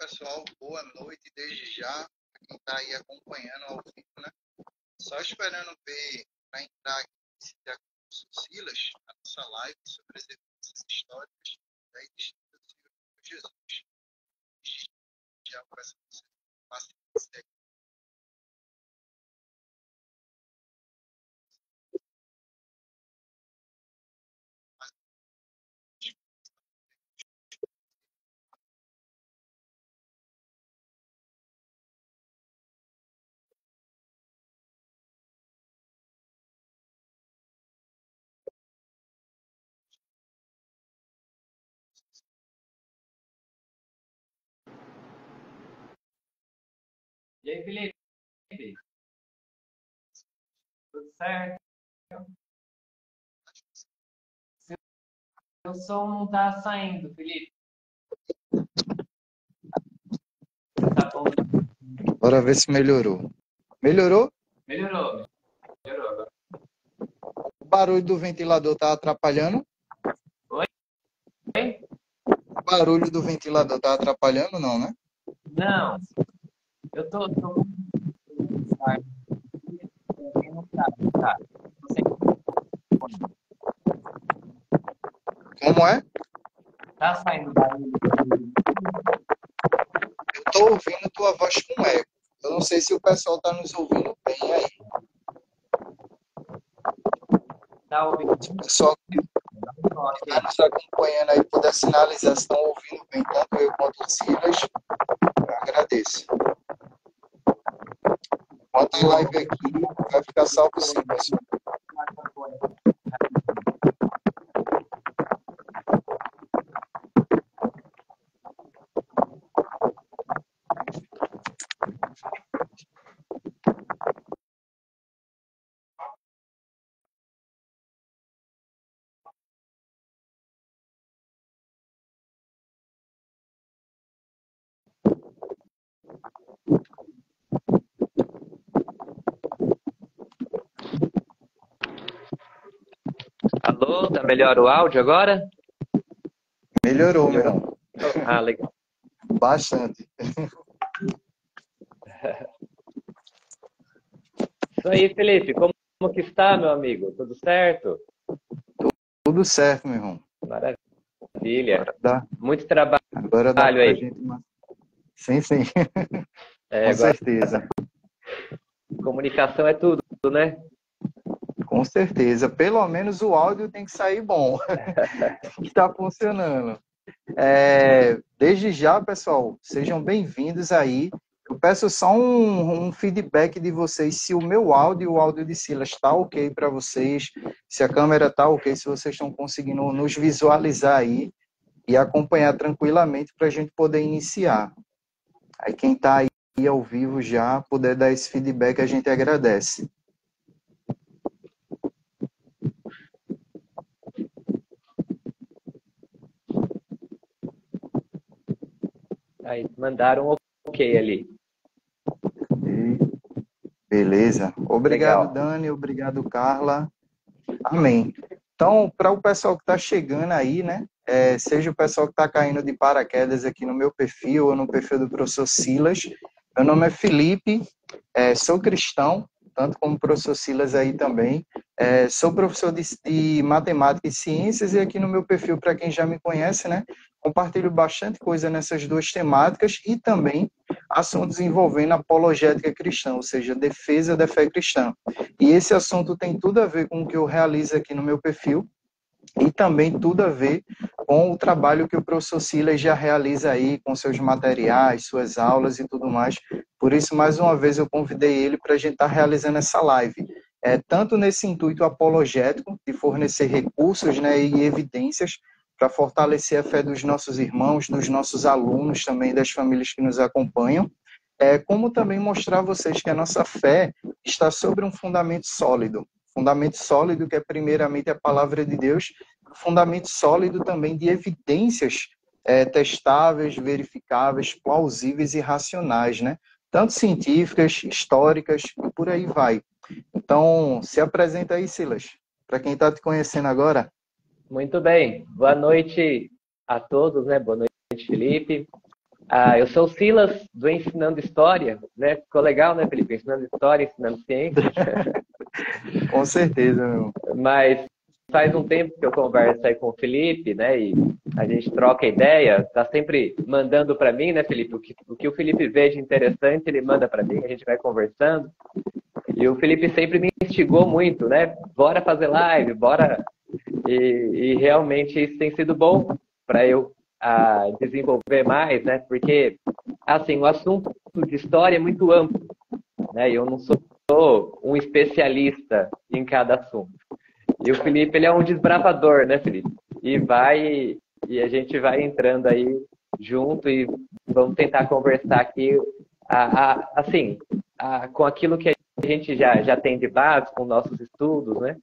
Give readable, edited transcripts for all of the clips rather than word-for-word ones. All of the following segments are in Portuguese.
pessoal, boa noite desde já, pra quem está aí acompanhando ao vivo, né? Só esperando ver para entrar aqui esse curso Silas, a nossa live sobre as evidências históricas da existência do Senhor Jesus. Já peço que você passe aqui. E aí, Felipe? Tudo certo? Seu som não tá saindo, Felipe. Tá bom. Bora ver se melhorou. Melhorou? Melhorou. O barulho do ventilador tá atrapalhando? Oi? O barulho do ventilador tá atrapalhando, não, né? Não. Eu tô... Tá. Como é? Tá saindo barulho. Eu tô ouvindo tua voz com eco. Eu não sei se o pessoal tá nos ouvindo bem aí. Tá ouvindo? Se o pessoal que está nos acompanhando aí puder sinalizar se estão ouvindo bem, tanto eu quanto o Silas, eu agradeço. Enquanto a live aqui vai ficar salvo sim, pessoal. Alô, tá melhor o áudio agora? Melhorou, meu irmão. Ah, legal. Bastante. Isso aí, Felipe. Como que está, meu amigo? Tudo certo? Tudo certo, meu irmão. Maravilha. Dá. Muito trabalho Agora dá pra aí. gente... Sim, sim. Com Agora, certeza. comunicação é tudo, né? Com certeza. Pelo menos o áudio tem que sair bom. Tem que estar funcionando. Desde já, pessoal, sejam bem-vindos aí. Eu peço só um feedback de vocês, se o meu áudio e o áudio de Silas está ok para vocês, se a câmera está ok, se vocês estão conseguindo nos visualizar aí e acompanhar tranquilamente para a gente poder iniciar. Aí quem está aí ao vivo já puder dar esse feedback, a gente agradece. Aí, mandaram um ok ali. Beleza. Obrigado, Legal. Dani. Obrigado, Carla. Amém. Então, para o pessoal que está chegando aí, né? Seja o pessoal que está caindo de paraquedas aqui no meu perfil ou no perfil do professor Silas. Meu nome é Felipe, sou cristão, tanto como o professor Silas aí também. Sou professor de matemática e ciências e aqui no meu perfil, para quem já me conhece, né? Compartilho bastante coisa nessas duas temáticas e também assuntos envolvendo apologética cristã, ou seja, defesa da fé cristã. E esse assunto tem tudo a ver com o que eu realizo aqui no meu perfil e também tudo a ver com o trabalho que o professor Silas já realiza aí, com seus materiais, suas aulas e tudo mais. Por isso, mais uma vez, eu convidei ele para a gente estar realizando essa live. Tanto nesse intuito apologético, de fornecer recursos, né, e evidências para fortalecer a fé dos nossos irmãos, dos nossos alunos, também das famílias que nos acompanham, como também mostrar a vocês que a nossa fé está sobre um fundamento sólido que é primeiramente a palavra de Deus, fundamento sólido também de evidências testáveis, verificáveis, plausíveis e racionais, né? Tanto científicas, históricas e por aí vai. Então, se apresenta aí, Silas, para quem está te conhecendo agora. Muito bem. Boa noite a todos, né? Boa noite, Felipe. Eu sou o Silas, do Ensinando História, né? Ficou legal, né, Felipe? Ensinando História, ensinando ciência. Com certeza, meu. Mas faz um tempo que eu converso aí com o Felipe, né? E a gente troca ideia, tá sempre mandando para mim, né, Felipe? O que o Felipe vê de interessante, ele manda para mim, a gente vai conversando. E o Felipe sempre me instigou muito, né? Bora fazer live, bora. E realmente isso tem sido bom para eu desenvolver mais, né? Porque, assim, o assunto de história é muito amplo, né? Eu não sou um especialista em cada assunto. E o Felipe, ele é um desbravador, né, Felipe? E a gente vai entrando aí junto e vamos tentar conversar aqui, assim, com aquilo que a gente já tem de base, com nossos estudos, né?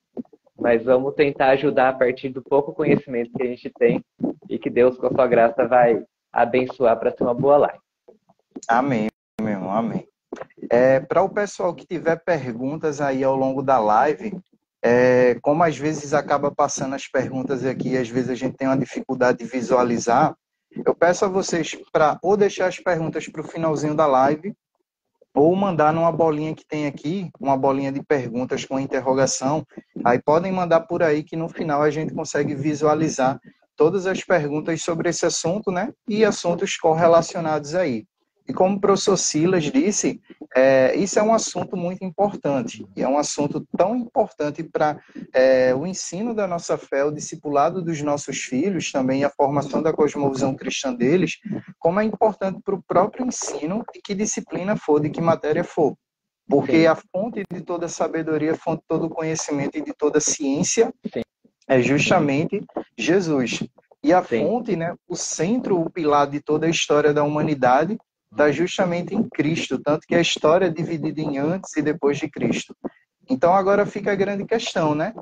Mas vamos tentar ajudar a partir do pouco conhecimento que a gente tem e que Deus, com a sua graça, vai abençoar para ser uma boa live. Amém, meu irmão, amém. Para o pessoal que tiver perguntas aí ao longo da live, como às vezes acaba passando as perguntas aqui, às vezes a gente tem uma dificuldade de visualizar, eu peço a vocês para ou deixar as perguntas para o finalzinho da live, ou mandar numa bolinha que tem aqui, uma bolinha de perguntas com interrogação. Aí podem mandar por aí que no final a gente consegue visualizar todas as perguntas sobre esse assunto, né? E assuntos correlacionados aí. E como o professor Silas disse, isso é um assunto muito importante. E é um assunto tão importante para o ensino da nossa fé, o discipulado dos nossos filhos, também a formação da cosmovisão cristã deles, como é importante para o próprio ensino, de que disciplina for, de que matéria for. Porque Sim. a fonte de toda sabedoria, a fonte de todo conhecimento e de toda ciência Sim. é justamente Jesus. E a Sim. fonte, né, o centro, o pilar de toda a história da humanidade está justamente em Cristo, tanto que a história é dividida em antes e depois de Cristo. Então agora fica a grande questão, né?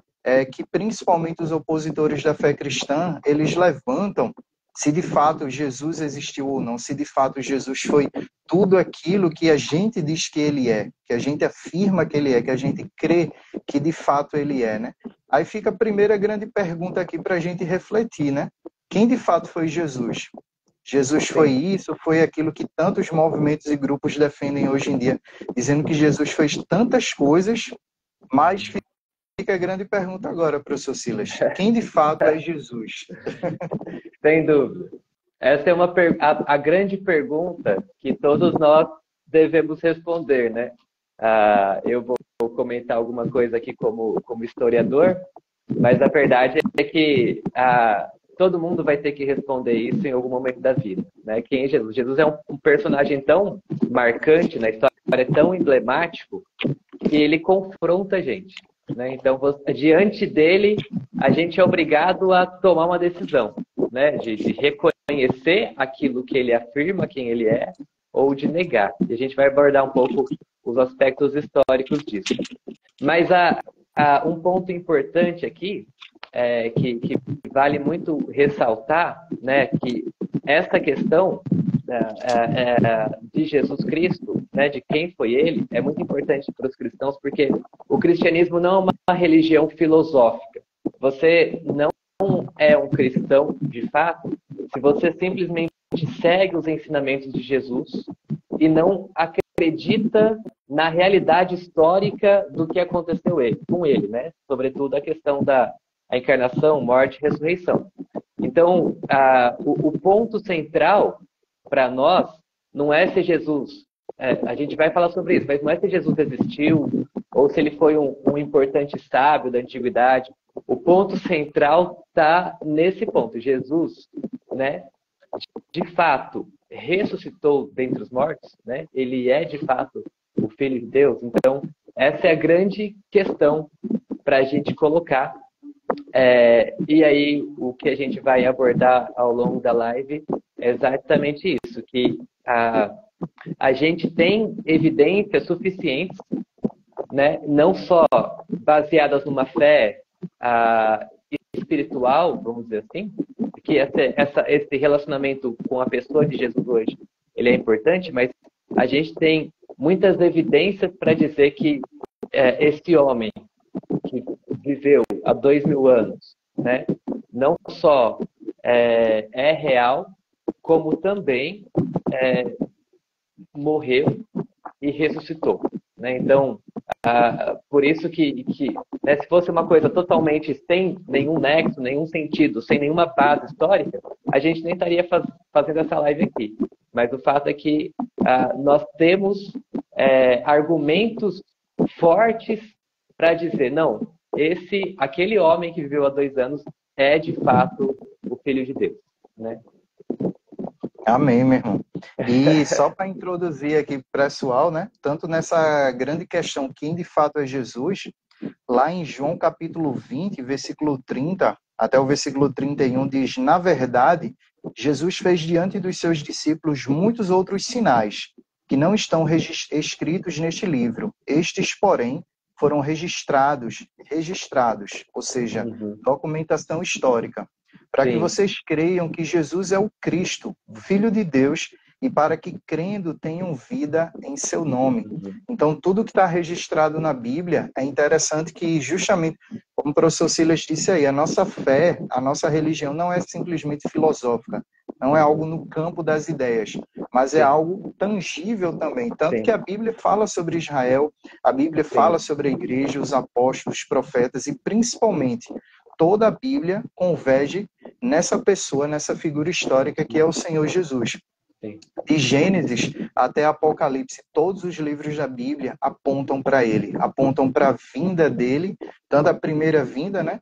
Que principalmente os opositores da fé cristã, eles levantam se de fato Jesus existiu ou não, se de fato Jesus foi tudo aquilo que a gente diz que ele é, que a gente afirma que ele é, que a gente crê que de fato ele é, né? Aí fica a primeira grande pergunta aqui para a gente refletir, né? Quem de fato foi Jesus? Jesus foi isso, foi aquilo que tantos movimentos e grupos defendem hoje em dia, dizendo que Jesus fez tantas coisas, mas fica a grande pergunta agora, professor Silas. Quem de fato é Jesus? Sem dúvida. Essa é a grande pergunta que todos nós devemos responder, né? Eu vou comentar alguma coisa aqui como historiador, mas a verdade é que todo mundo vai ter que responder isso em algum momento da vida, né? Quem é Jesus? Jesus é um personagem tão marcante na história, é tão emblemático, que ele confronta a gente, né? Então, diante dele, a gente é obrigado a tomar uma decisão, né? De reconhecer aquilo que ele afirma, quem ele é, ou de negar. E a gente vai abordar um pouco os aspectos históricos disso. Mas um ponto importante aqui, que vale muito ressaltar, né? Que essa questão de Jesus Cristo, né, de quem foi ele, é muito importante para os cristãos, porque o cristianismo não é uma religião filosófica. Você não é um cristão, de fato, se você simplesmente segue os ensinamentos de Jesus e não acredita na realidade histórica do que aconteceu com ele, né? Sobretudo a questão da encarnação, morte e ressurreição. Então, o ponto central para nós não é se Jesus, a gente vai falar sobre isso, mas não é se Jesus existiu ou se ele foi um importante sábio da antiguidade. O ponto central está nesse ponto. Jesus, né, de fato, ressuscitou dentre os mortos, né? Ele é, de fato, o Filho de Deus. Então, essa é a grande questão para a gente colocar. E aí, o que a gente vai abordar ao longo da live é exatamente isso, que a gente tem evidências suficientes, né, não só baseadas numa fé espiritual, vamos dizer assim, que esse relacionamento com a pessoa de Jesus hoje, ele é importante, mas a gente tem muitas evidências para dizer que esse homem que viveu há 2000 anos, né, não só é real, como também morreu e ressuscitou, né? Então, por isso né, se fosse uma coisa totalmente sem nenhum nexo, nenhum sentido, sem nenhuma base histórica, a gente nem estaria fazendo essa live aqui. Mas o fato é que nós temos argumentos fortes para dizer, não, aquele homem que viveu há 2 anos é de fato o Filho de Deus, né? Amém, meu irmão. E só para introduzir aqui para o pessoal, né? Tanto nessa grande questão, quem de fato é Jesus, lá em João capítulo 20, versículo 30, até o versículo 31, diz, na verdade, Jesus fez diante dos seus discípulos muitos outros sinais, que não estão escritos neste livro. Estes, porém, foram registrados, ou seja, documentação histórica, para que vocês creiam que Jesus é o Cristo, o Filho de Deus, e para que, crendo, tenham vida em seu nome. Então, tudo que está registrado na Bíblia, é interessante que, justamente, como o professor Silas disse aí, a nossa fé, a nossa religião não é simplesmente filosófica, não é algo no campo das ideias, mas é algo tangível também. Tanto que a Bíblia fala sobre Israel, a Bíblia fala sobre a igreja, os apóstolos, os profetas, e principalmente toda a Bíblia converge nessa pessoa, nessa figura histórica que é o Senhor Jesus. De Gênesis até Apocalipse, todos os livros da Bíblia apontam para ele, apontam para a vinda dele, tanto a primeira vinda, né,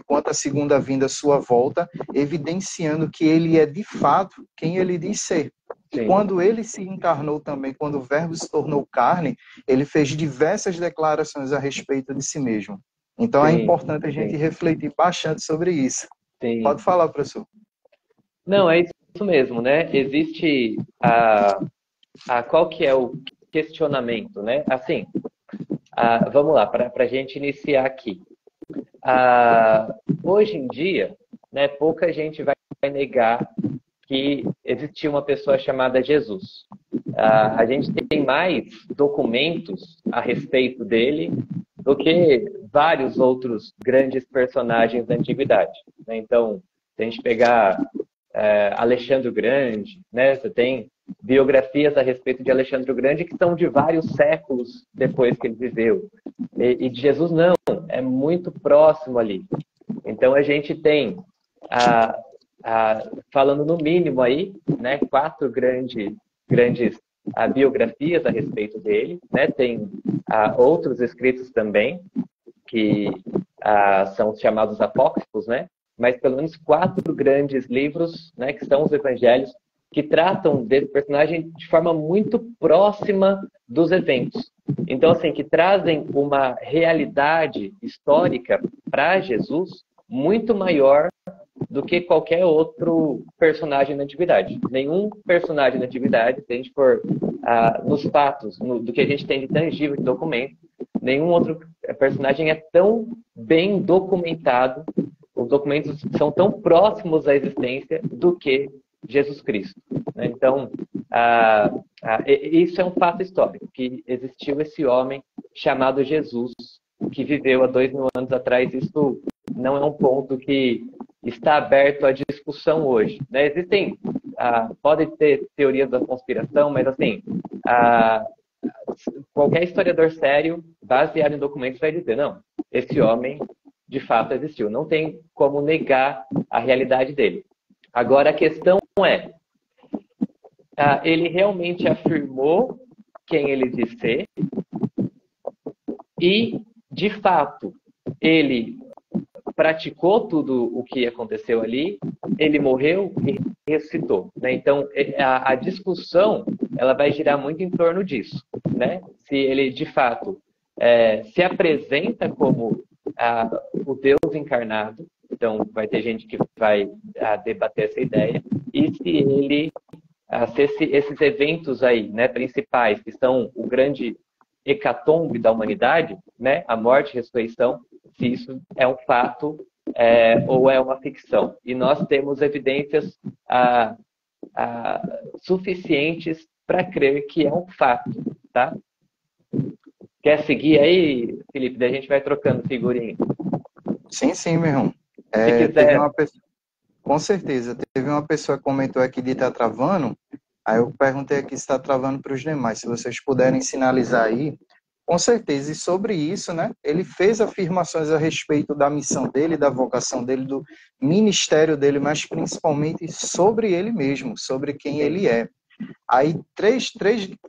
quanto a segunda vinda, sua volta, evidenciando que ele é de fato quem ele diz ser. E quando ele se encarnou também, quando o Verbo se tornou carne, ele fez diversas declarações a respeito de si mesmo. Então é importante a gente refletir bastante sobre isso. Pode falar, professor. Não, é isso mesmo, né? Existe qual que é o questionamento, né? Assim, vamos lá, para a gente iniciar aqui. Hoje em dia, né, pouca gente vai negar que existia uma pessoa chamada Jesus. A gente tem mais documentos a respeito dele do que vários outros grandes personagens da antiguidade, né? Então, se a gente pegar Alexandre o Grande, né, você tem biografias a respeito de Alexandre o Grande que são de vários séculos depois que ele viveu. E de Jesus não, é muito próximo ali. Então a gente tem, falando no mínimo aí, né, 4 grandes biografias a respeito dele, né? Tem outros escritos também, que são os chamados apócrifos, né? Mas pelo menos 4 grandes livros, né, que são os evangelhos, que tratam desse personagem de forma muito próxima dos eventos. Então, assim, que trazem uma realidade histórica para Jesus muito maior do que qualquer outro personagem da antiguidade. Nenhum personagem da antiguidade, se a gente for nos fatos, do que a gente tem de tangível de documento, nenhum outro personagem é tão bem documentado, os documentos são tão próximos à existência do que Jesus Cristo, né? Então, isso é um fato histórico, que existiu esse homem chamado Jesus, que viveu há 2000 anos atrás. Isso não é um ponto que está aberto à discussão hoje, né? Existem, pode ter teorias da conspiração, mas assim, qualquer historiador sério, baseado em documentos, vai dizer, não, esse homem de fato existiu. Não tem como negar a realidade dele. Agora, a questão é, ele realmente afirmou quem ele diz ser e, de fato, ele praticou tudo o que aconteceu ali, ele morreu e ressuscitou, né? Então, a discussão ela vai girar muito em torno disso, né? Se ele, de fato, se apresenta como o Deus encarnado, então vai ter gente que vai debater essa ideia, e se ele, se esses eventos aí, né, principais, que são o grande hecatombe da humanidade, né, a morte e a ressurreição, se isso é um fato ou é uma ficção. E nós temos evidências suficientes para crer que é um fato, tá? Quer seguir aí, Felipe? Daí a gente vai trocando figurinha. Sim, meu irmão. Se quiser. Com certeza. Teve uma pessoa que comentou aqui de estar travando. Aí eu perguntei aqui se está travando para os demais, se vocês puderem sinalizar aí. Com certeza, e sobre isso, né, ele fez afirmações a respeito da missão dele, da vocação dele, do ministério dele, mas principalmente sobre ele mesmo, sobre quem Sim, ele é. Aí, três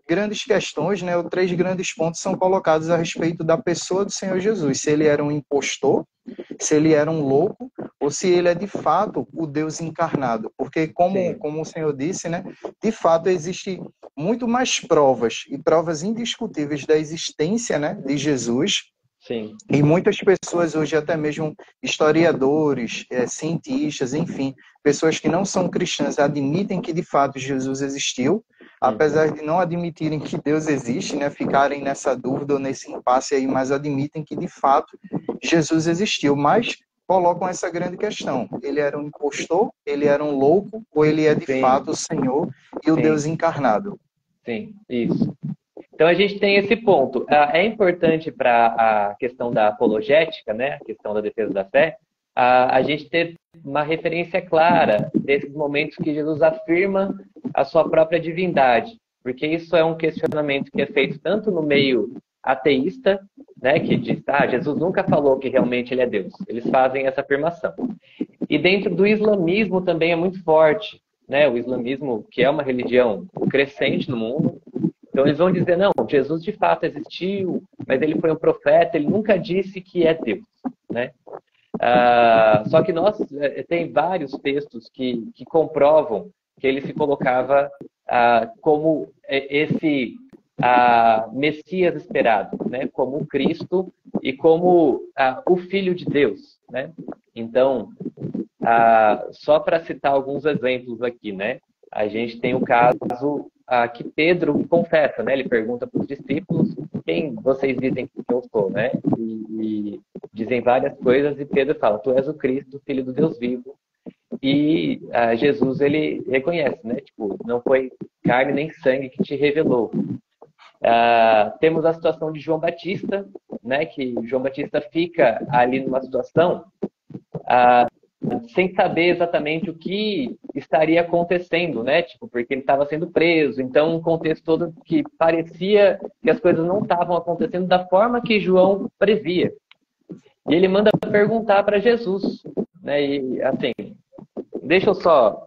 grandes questões, né, ou três grandes pontos são colocados a respeito da pessoa do Senhor Jesus. Se ele era um impostor, se ele era um louco, ou se ele é de fato o Deus encarnado. Porque, sim, como o Senhor disse, né, de fato existe muito mais provas, e provas indiscutíveis da existência, né, de Jesus, sim, e muitas pessoas hoje, até mesmo historiadores, cientistas, enfim, pessoas que não são cristãs, admitem que de fato Jesus existiu, uhum, apesar de não admitirem que Deus existe, né, ficarem nessa dúvida ou nesse impasse aí, mas admitem que de fato Jesus existiu, mas colocam essa grande questão: ele era um impostor, ele era um louco, ou ele é de sim, fato o Senhor e o Deus sim, encarnado? sim, isso. Então a gente tem esse ponto. É importante para a questão da apologética, né, a questão da defesa da fé, a gente ter uma referência clara desses momentos que Jesus afirma a sua própria divindade, porque isso é um questionamento que é feito tanto no meio ateísta, né, que diz, Jesus nunca falou que realmente ele é Deus. Eles fazem essa afirmação. E dentro do islamismo também é muito forte, né? O islamismo, que é uma religião crescente no mundo, então eles vão dizer, não, Jesus de fato existiu, mas ele foi um profeta, ele nunca disse que é Deus, né? Só que nós tem vários textos que comprovam que ele se colocava como esse Messias esperado, né? Como o Cristo e como o Filho de Deus, né? Então, só para citar alguns exemplos aqui, né? A gente tem o caso que Pedro confessa, né? Ele pergunta para os discípulos quem vocês dizem que eu sou, né? E dizem várias coisas e Pedro fala: Tu és o Cristo, filho do Deus vivo. E Jesus ele reconhece, né? Tipo, não foi carne nem sangue que te revelou. Temos a situação de João Batista, né? Que João Batista fica ali numa situação sem saber exatamente o que estaria acontecendo, né? Tipo, porque ele estava sendo preso. Então, um contexto todo que parecia que as coisas não estavam acontecendo da forma que João previa. E ele manda perguntar para Jesus, né? E assim, deixa eu só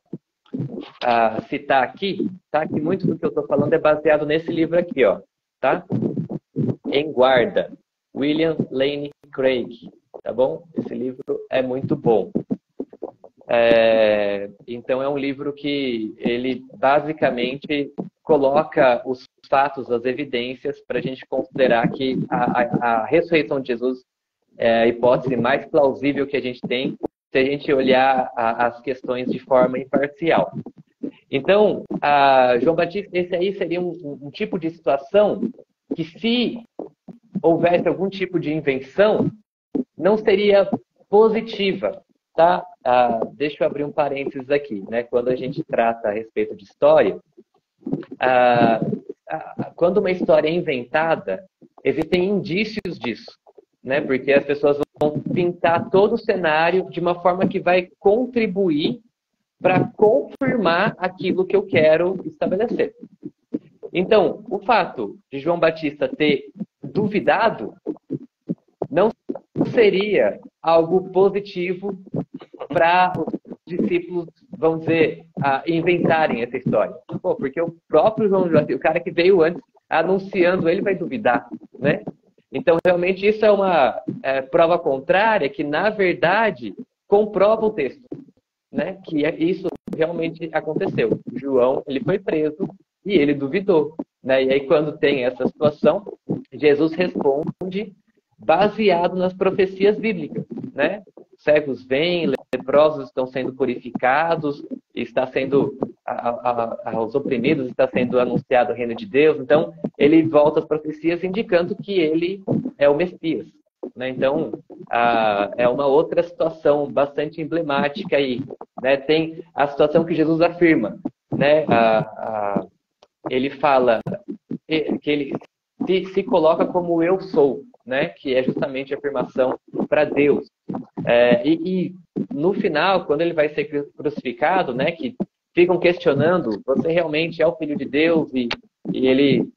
citar aqui, tá? Que muito do que eu estou falando é baseado nesse livro aqui, ó, tá? Em Guarda, William Lane Craig, tá bom? Esse livro é muito bom. Então é um livro que ele basicamente coloca os fatos, as evidências para a gente considerar que a ressurreição de Jesus é a hipótese mais plausível que a gente tem se a gente olhar as questões de forma imparcial. Então, João Batista, esse aí seria um tipo de situação que, se houvesse algum tipo de invenção, não seria positiva, tá? Deixa eu abrir um parênteses aqui, né? Quando a gente trata a respeito de história, quando uma história é inventada, existem indícios disso, né? Porque as pessoas vão pintar todo o cenário de uma forma que vai contribuir para confirmar aquilo que eu quero estabelecer. Então, o fato de João Batista ter duvidado não seria algo positivo para os discípulos, vamos dizer, inventarem essa história. Pô, porque o próprio João Batista, o cara que veio antes, anunciando ele, vai duvidar, né? Então, realmente, isso é uma prova contrária que, na verdade, comprova o texto, né? Que isso realmente aconteceu. João, ele foi preso e ele duvidou, né? E aí, quando tem essa situação, Jesus responde baseado nas profecias bíblicas, né? Cegos vêm, leprosos estão sendo purificados, está sendo aos oprimidos está sendo anunciado o reino de Deus. Então, ele volta às profecias indicando que ele é o Messias, né? Então, é uma outra situação bastante emblemática aí, né? Tem a situação que Jesus afirma, né? Ele fala que ele se coloca como eu sou, né? Que é justamente a afirmação para Deus. E no final, quando ele vai ser crucificado, né? Que ficam questionando, você realmente é o Filho de Deus? E ele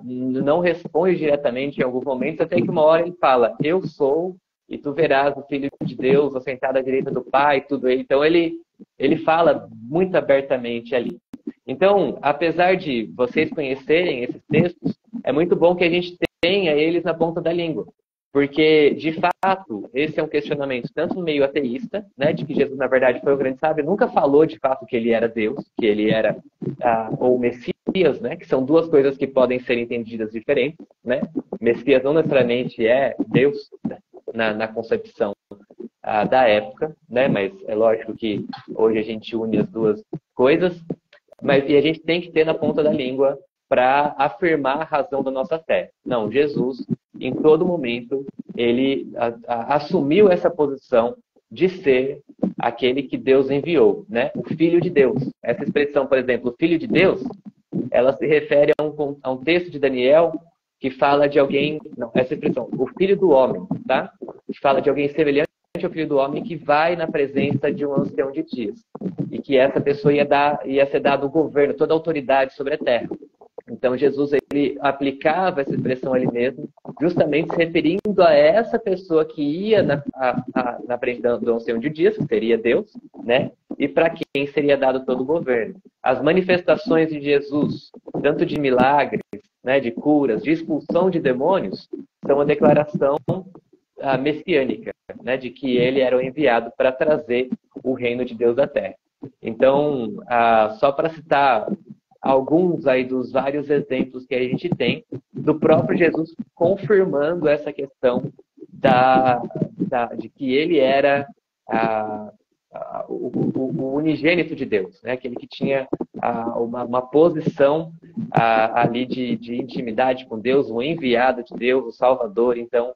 não responde diretamente em alguns momentos, até que uma hora ele fala, eu sou, e tu verás o Filho de Deus assentado à direita do Pai, tudo ele. Então ele fala muito abertamente ali. Então, apesar de vocês conhecerem esses textos, é muito bom que a gente tenha eles na ponta da língua. Porque, de fato, esse é um questionamento tanto no meio ateísta, né, de que Jesus, na verdade, foi o grande sábio, nunca falou de fato que ele era Deus, que ele era ou Messias, né, que são duas coisas que podem ser entendidas diferentes. Né? Messias não necessariamente é Deus, né, na concepção da época, né, mas é lógico que hoje a gente une as duas coisas, e a gente tem que ter na ponta da língua para afirmar a razão da nossa fé. Não, Jesus, em todo momento, ele assumiu essa posição de ser aquele que Deus enviou, né? O Filho de Deus. Essa expressão, por exemplo, Filho de Deus, ela se refere a um texto de Daniel que fala de alguém... Não, essa expressão, o Filho do Homem, tá? Que fala de alguém semelhante ao Filho do Homem que vai na presença de um ancião de dias. E que essa pessoa ia ser dado o governo, toda a autoridade sobre a terra. Então, Jesus, ele aplicava essa expressão ali mesmo, justamente se referindo a essa pessoa que ia na frente do ancião de dias, que seria Deus, né? E para quem seria dado todo o governo. As manifestações de Jesus, tanto de milagres, né, de curas, de expulsão de demônios, são uma declaração messiânica, né, de que ele era o enviado para trazer o reino de Deus à terra. Então, só para citar alguns aí dos vários exemplos que a gente tem do próprio Jesus confirmando essa questão de que ele era o unigênito de Deus, né? Aquele que tinha uma posição ali de intimidade com Deus, o enviado de Deus, o Salvador. Então,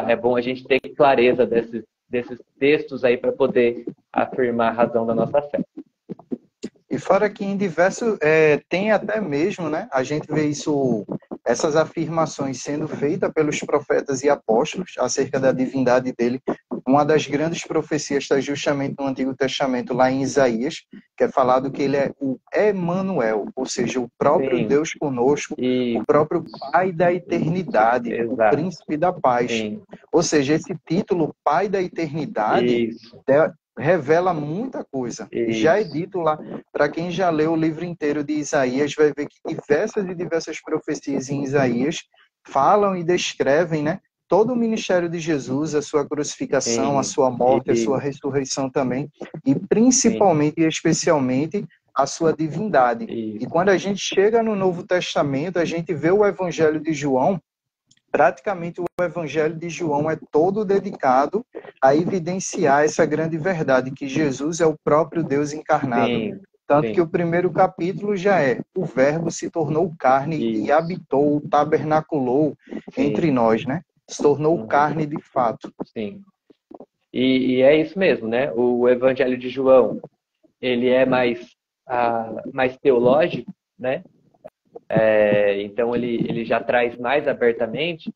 é bom a gente ter clareza desses textos aí para poder afirmar a razão da nossa fé. E fora que em diversos, tem até mesmo, né? A gente vê essas afirmações sendo feitas pelos profetas e apóstolos acerca da divindade dele. Uma das grandes profecias está justamente no Antigo Testamento, lá em Isaías, que é falado que ele é o Emanuel, ou seja, o próprio Sim. Deus conosco, o próprio Pai da eternidade, Exato. o Príncipe da Paz. Sim. Ou seja, esse título, Pai da eternidade, revela muita coisa. Isso. Já é dito lá, para quem já leu o livro inteiro de Isaías, vai ver que diversas profecias em Isaías falam e descrevem, né, todo o ministério de Jesus, a sua crucificação, a sua morte, a sua ressurreição também, e principalmente e especialmente a sua divindade. E quando a gente chega no Novo Testamento, a gente vê o Evangelho de João. Praticamente o Evangelho de João é todo dedicado a evidenciar essa grande verdade, que Jesus é o próprio Deus encarnado. Tanto que o primeiro capítulo já é: o Verbo se tornou carne e habitou, tabernaculou entre nós, né? Se tornou carne de fato. Sim. E é isso mesmo, né? O Evangelho de João, ele é mais teológico, né? Então ele já traz mais abertamente,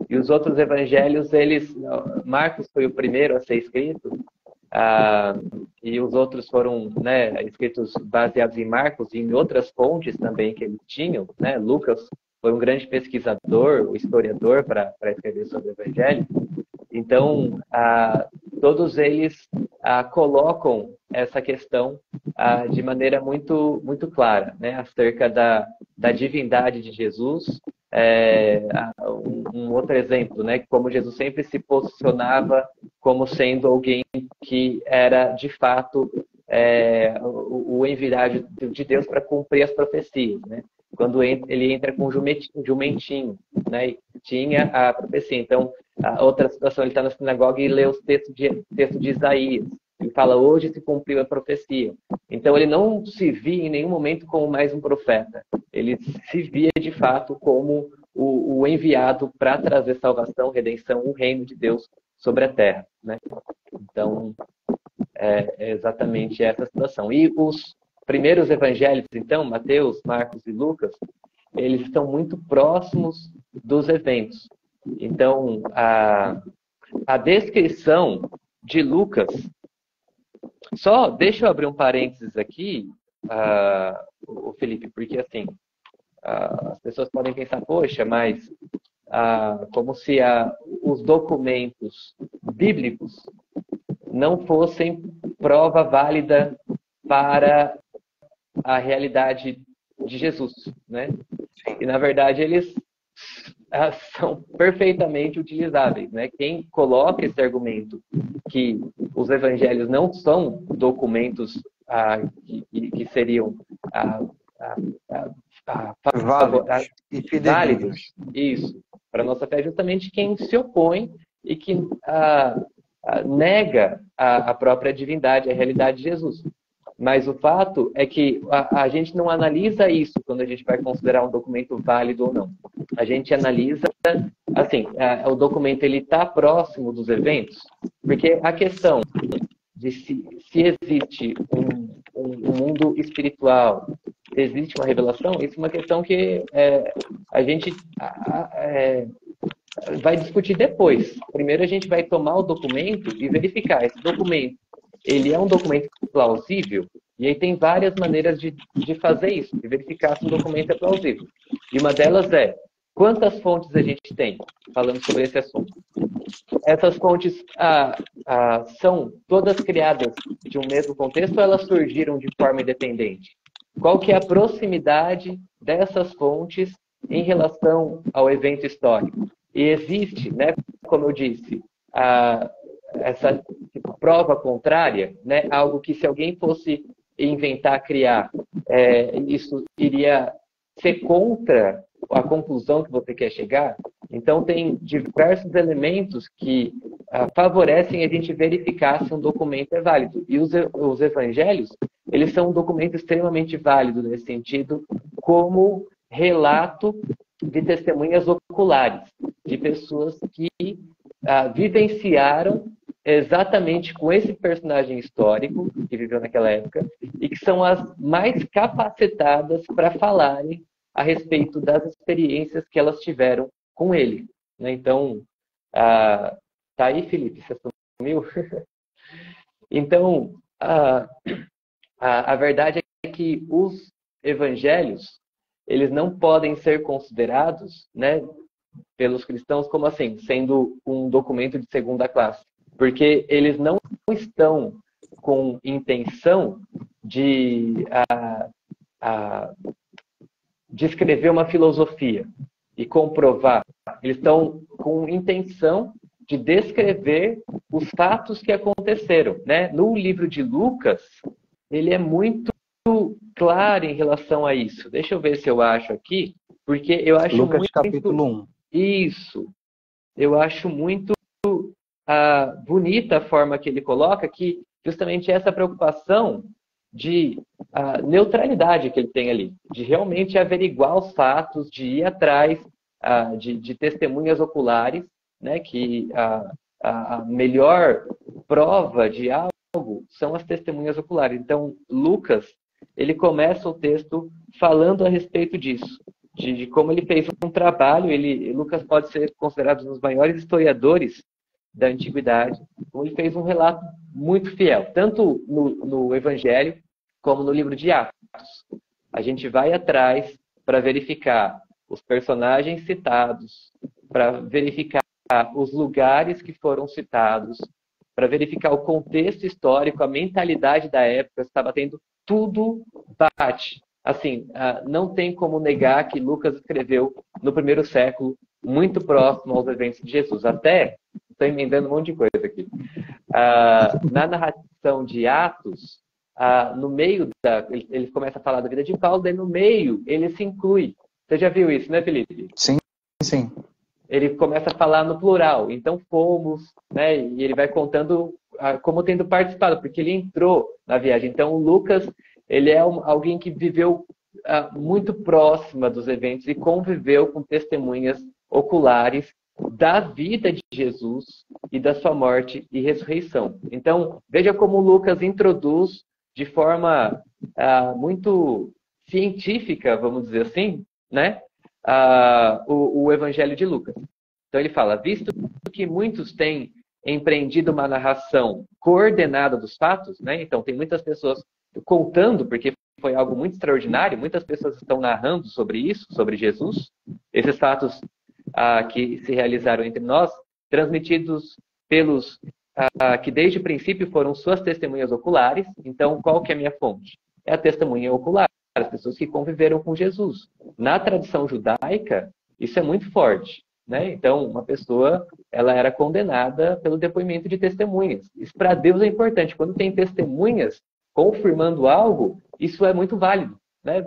e os outros evangelhos, Marcos foi o primeiro a ser escrito, e os outros foram, né, escritos baseados em Marcos e em outras fontes também que eles tinham, né? Lucas foi um grande pesquisador, o historiador para escrever sobre o evangelho. Então, todos eles colocam essa questão de maneira muito, muito clara, né? Acerca da divindade de Jesus. Um outro exemplo, né? Como Jesus sempre se posicionava como sendo alguém que era, de fato, o enviado de Deus para cumprir as profecias, né? Quando ele entra com jumentinho, né? Tinha a profecia. Então, outra situação, ele está na sinagoga e lê os textos de Isaías. Ele fala, hoje se cumpriu a profecia. Então, ele não se via em nenhum momento como mais um profeta. Ele se via, de fato, como o enviado para trazer salvação, redenção, o reino de Deus sobre a terra, né? Então, é exatamente essa situação. E os primeiros evangelhos, então, Mateus, Marcos e Lucas, eles estão muito próximos dos eventos. Então, a descrição de Lucas, só deixa eu abrir um parênteses aqui, o Felipe, porque assim, as pessoas podem pensar, poxa, mas como se os documentos bíblicos não fossem prova válida para a realidade de Jesus, né? E, na verdade, eles são perfeitamente utilizáveis, né? Quem coloca esse argumento que os evangelhos não são documentos que seriam válidos e válidos, fidedignos. isso, para a nossa fé, é justamente quem se opõe e que nega a própria divindade, a realidade de Jesus. Mas o fato é que a gente não analisa isso quando a gente vai considerar um documento válido ou não. A gente analisa, assim, o documento ele está próximo dos eventos, porque a questão de se existe um mundo espiritual, se existe uma revelação, isso é uma questão que a gente vai discutir depois. Primeiro a gente vai tomar o documento e verificar esse documento. Ele é um documento plausível? E aí tem várias maneiras de fazer isso, de verificar se um documento é plausível. E uma delas é, quantas fontes a gente tem falando sobre esse assunto? Essas fontes são todas criadas de um mesmo contexto ou elas surgiram de forma independente? Qual que é a proximidade dessas fontes em relação ao evento histórico? E existe, né, como eu disse, essa prova contrária, né, algo que se alguém fosse inventar, criar, isso iria ser contra a conclusão que você quer chegar. Então, tem diversos elementos que favorecem a gente verificar se um documento é válido. E os evangelhos, eles são um documento extremamente válido nesse sentido, como relato de testemunhas oculares, de pessoas que vivenciaram exatamente com esse personagem histórico que viveu naquela época e que são as mais capacitadas para falarem a respeito das experiências que elas tiveram com ele. Né? Então, tá aí, Felipe, você sumiu? Então, a verdade é que os evangelhos, eles não podem ser considerados, né, pelos cristãos como assim, sendo um documento de segunda classe. Porque eles não estão com intenção de escrever uma filosofia e comprovar. Eles estão com intenção de descrever os fatos que aconteceram. Né? No livro de Lucas, ele é muito claro em relação a isso. Deixa eu ver se eu acho aqui, porque eu acho Lucas, muito... capítulo 1. Isso. Eu acho muito bonita a forma que ele coloca, que justamente essa preocupação de neutralidade que ele tem ali, de realmente averiguar os fatos, de ir atrás de testemunhas oculares, né, que a melhor prova de algo são as testemunhas oculares. Então, Lucas, ele começa o texto falando a respeito disso, de como ele fez um trabalho. Lucas pode ser considerado um dos maiores historiadores da antiguidade, como ele fez um relato muito fiel, tanto no Evangelho como no livro de Atos. A gente vai atrás para verificar os personagens citados, para verificar os lugares que foram citados, para verificar o contexto histórico, a mentalidade da época, está batendo, tudo bate. Assim, não tem como negar que Lucas escreveu no primeiro século, muito próximo aos eventos de Jesus. Até, estou emendando um monte de coisa aqui. Na narração de Atos, no meio ele começa a falar da vida de Paulo, daí no meio ele se inclui. Você já viu isso, né, Felipe? Sim, sim. Ele começa a falar no plural. Então, fomos, né? E ele vai contando como tendo participado, porque ele entrou na viagem. Então, o Lucas, ele é alguém que viveu muito próxima dos eventos e conviveu com testemunhas oculares da vida de Jesus e da sua morte e ressurreição. Então, veja como Lucas introduz de forma muito científica, vamos dizer assim, né? O Evangelho de Lucas. Então ele fala, visto que muitos têm empreendido uma narração coordenada dos fatos, né? Então tem muitas pessoas contando, porque foi algo muito extraordinário. Muitas pessoas estão narrando sobre isso, sobre Jesus. Esses fatos que se realizaram entre nós, transmitidos pelos que desde o princípio foram suas testemunhas oculares. Então, qual que é a minha fonte? É a testemunha ocular, as pessoas que conviveram com Jesus. Na tradição judaica, isso é muito forte, né? Então, uma pessoa, ela era condenada pelo depoimento de testemunhas. Isso para Deus é importante. Quando tem testemunhas confirmando algo, isso é muito válido, né?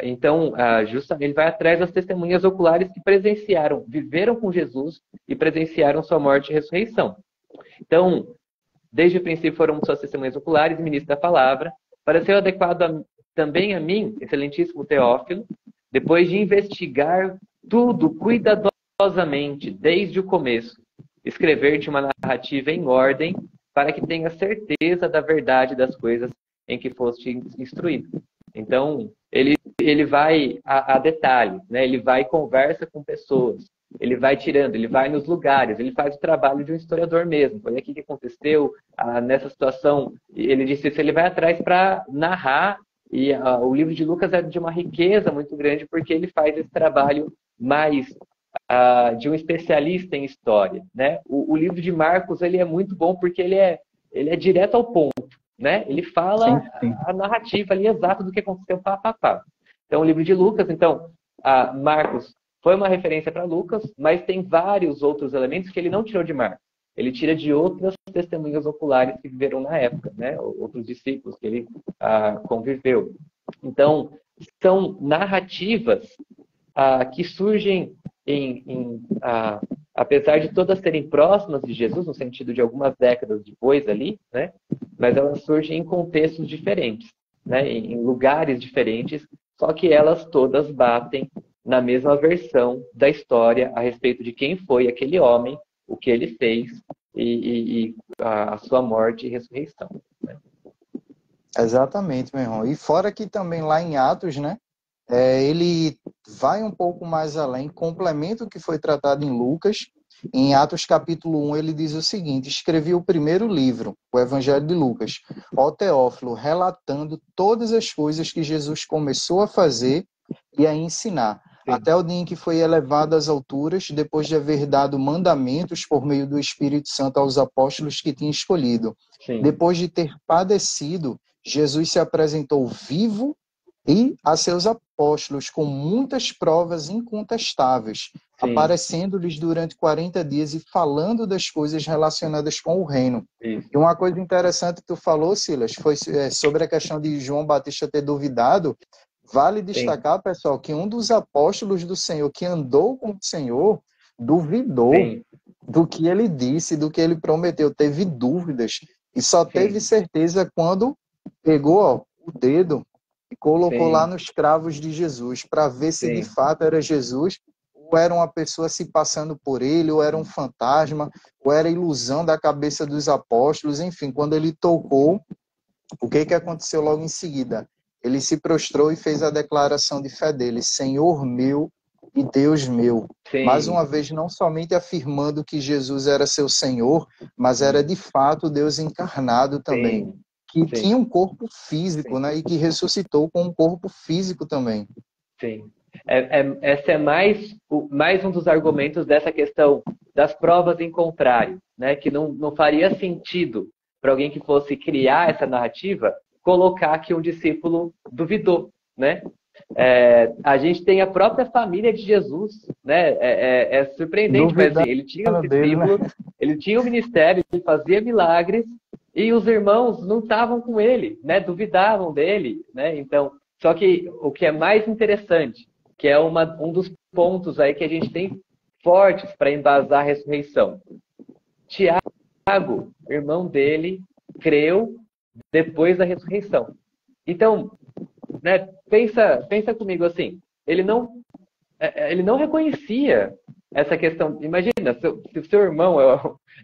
Então, justamente, ele vai atrás das testemunhas oculares que presenciaram, viveram com Jesus e presenciaram sua morte e ressurreição. Então, desde o princípio foram suas testemunhas oculares, ministro da palavra, pareceu adequado também a mim, excelentíssimo Teófilo, depois de investigar tudo cuidadosamente, desde o começo, escrever-te uma narrativa em ordem, para que tenha certeza da verdade das coisas em que foste instruído. Então, ele vai a detalhes, né? Ele vai e conversa com pessoas, ele vai tirando, ele vai nos lugares, ele faz o trabalho de um historiador mesmo. Foi aqui que aconteceu, nessa situação. Ele disse isso, ele vai atrás para narrar, e o livro de Lucas é de uma riqueza muito grande, porque ele faz esse trabalho mais de um especialista em história, né? O livro de Marcos, ele é muito bom porque ele é direto ao ponto, né? Ele fala sim. a narrativa ali exata do que aconteceu, pá, pá, pá. Então, o livro de Lucas, então, Marcos foi uma referência para Lucas, mas tem vários outros elementos que ele não tirou de Marcos. Ele tira de outras testemunhas oculares que viveram na época, né? Outros discípulos que ele conviveu. Então, são narrativas que surgem apesar de todas serem próximas de Jesus, no sentido de algumas décadas depois ali, né? Mas elas surgem em contextos diferentes, né? Em lugares diferentes, só que elas todas batem na mesma versão da história a respeito de quem foi aquele homem, o que ele fez e a sua morte e ressurreição, né? Exatamente, meu irmão. E fora que também lá em Atos, né? Ele vai um pouco mais além, complementa o que foi tratado em Lucas. Em Atos capítulo 1, ele diz o seguinte: escrevi o primeiro livro, o Evangelho de Lucas, ó Teófilo, relatando todas as coisas que Jesus começou a fazer e a ensinar, Sim. até o dia em que foi elevado às alturas, depois de haver dado mandamentos por meio do Espírito Santo aos apóstolos que tinha escolhido. Sim. Depois de ter padecido, Jesus se apresentou vivo e a seus apóstolos com muitas provas incontestáveis, aparecendo-lhes durante 40 dias e falando das coisas relacionadas com o reino. Isso. E uma coisa interessante que tu falou, Silas, foi sobre a questão de João Batista ter duvidado. Vale destacar, pessoal, que um dos apóstolos do Senhor que andou com o Senhor duvidou do que ele disse, do que ele prometeu, teve dúvidas e só teve certeza quando pegou o dedo e colocou lá nos cravos de Jesus, para ver se de fato era Jesus, ou era uma pessoa se passando por ele, ou era um fantasma, ou era ilusão da cabeça dos apóstolos. Enfim, quando ele tocou, o que aconteceu logo em seguida? Ele se prostrou e fez a declaração de fé dele: Senhor meu e Deus meu. Mais uma vez, não somente afirmando que Jesus era seu Senhor, mas era de fato Deus encarnado também. Que tinha um corpo físico, né? E que ressuscitou com um corpo físico também. Sim. Esse é mais um dos argumentos dessa questão das provas em contrário, né? Que não faria sentido para alguém que fosse criar essa narrativa colocar que um discípulo duvidou, né? A gente tem a própria família de Jesus, né? É surpreendente, mas assim, ele tinha um discípulo, né? Ele tinha um ministério, ele fazia milagres, e os irmãos não estavam com ele, né? Duvidavam dele, né? Então, só que o que é mais interessante, que é um dos pontos aí que a gente tem fortes para embasar a ressurreição. Tiago, irmão dele, creu depois da ressurreição. Então, né, pensa comigo assim, ele não reconhecia essa questão. Imagina, se o seu irmão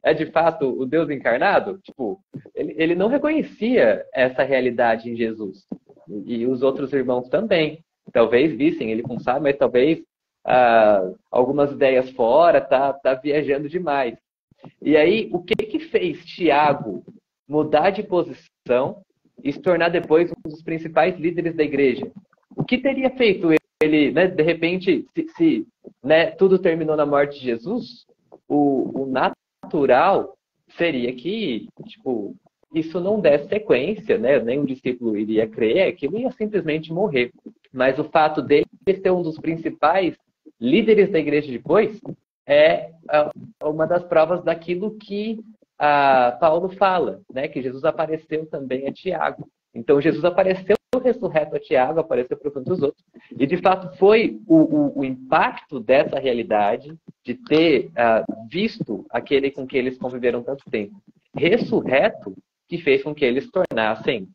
é de fato o Deus encarnado, tipo, ele não reconhecia essa realidade em Jesus. E os outros irmãos também. Talvez vissem ele com sábio, mas talvez algumas ideias fora, tá viajando demais. E aí, o que fez Tiago mudar de posição e se tornar depois um dos principais líderes da igreja. O que teria feito ele, né, de repente, se né, tudo terminou na morte de Jesus, o natural seria que, tipo, isso não desse sequência, né? Nenhum discípulo iria crer, aquilo ia simplesmente morrer. Mas o fato dele ser um dos principais líderes da igreja depois é uma das provas daquilo que Paulo fala, né? Que Jesus apareceu também a Tiago. Então, Jesus apareceu ressurreto a Tiago, apareceu para tantos outros. E, de fato, foi o impacto dessa realidade de ter visto aquele com que eles conviveram tanto tempo ressurreto que fez com que eles se tornassem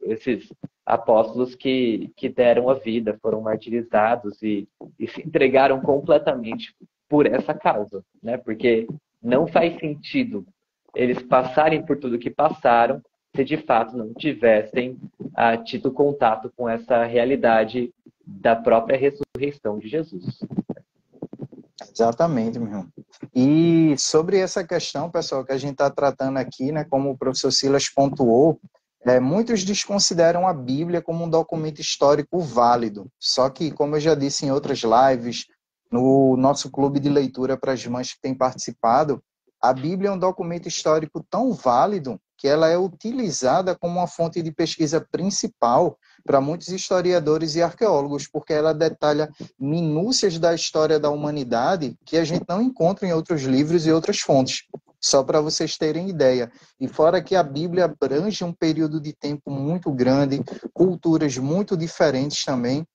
esses apóstolos que deram a vida, foram martirizados e se entregaram completamente por essa causa, né? Porque não faz sentido eles passarem por tudo que passaram se de fato não tivessem tido contato com essa realidade da própria ressurreição de Jesus. Exatamente, meu irmão. E sobre essa questão, pessoal, que a gente está tratando aqui, né, como o professor Silas pontuou, muitos desconsideram a Bíblia como um documento histórico válido. Só que, como eu já disse em outras lives, no nosso clube de leitura para as mães que têm participado, a Bíblia é um documento histórico tão válido que ela é utilizada como uma fonte de pesquisa principal para muitos historiadores e arqueólogos, porque ela detalha minúcias da história da humanidade que a gente não encontra em outros livros e outras fontes. Só para vocês terem ideia. E fora que a Bíblia abrange um período de tempo muito grande, culturas muito diferentes também,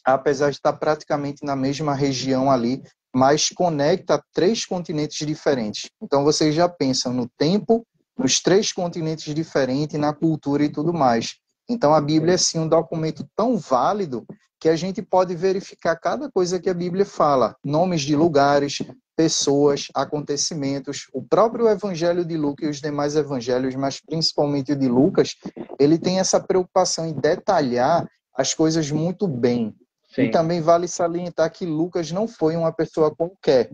apesar de estar praticamente na mesma região ali, mas conecta 3 continentes diferentes. Então vocês já pensam no tempo, nos 3 continentes diferentes, na cultura e tudo mais. Então a Bíblia é sim um documento tão válido que a gente pode verificar cada coisa que a Bíblia fala, nomes de lugares, pessoas, acontecimentos. O próprio Evangelho de Lucas e os demais evangelhos, mas principalmente o de Lucas, ele tem essa preocupação em detalhar as coisas muito bem. Sim. E também vale salientar que Lucas não foi uma pessoa qualquer.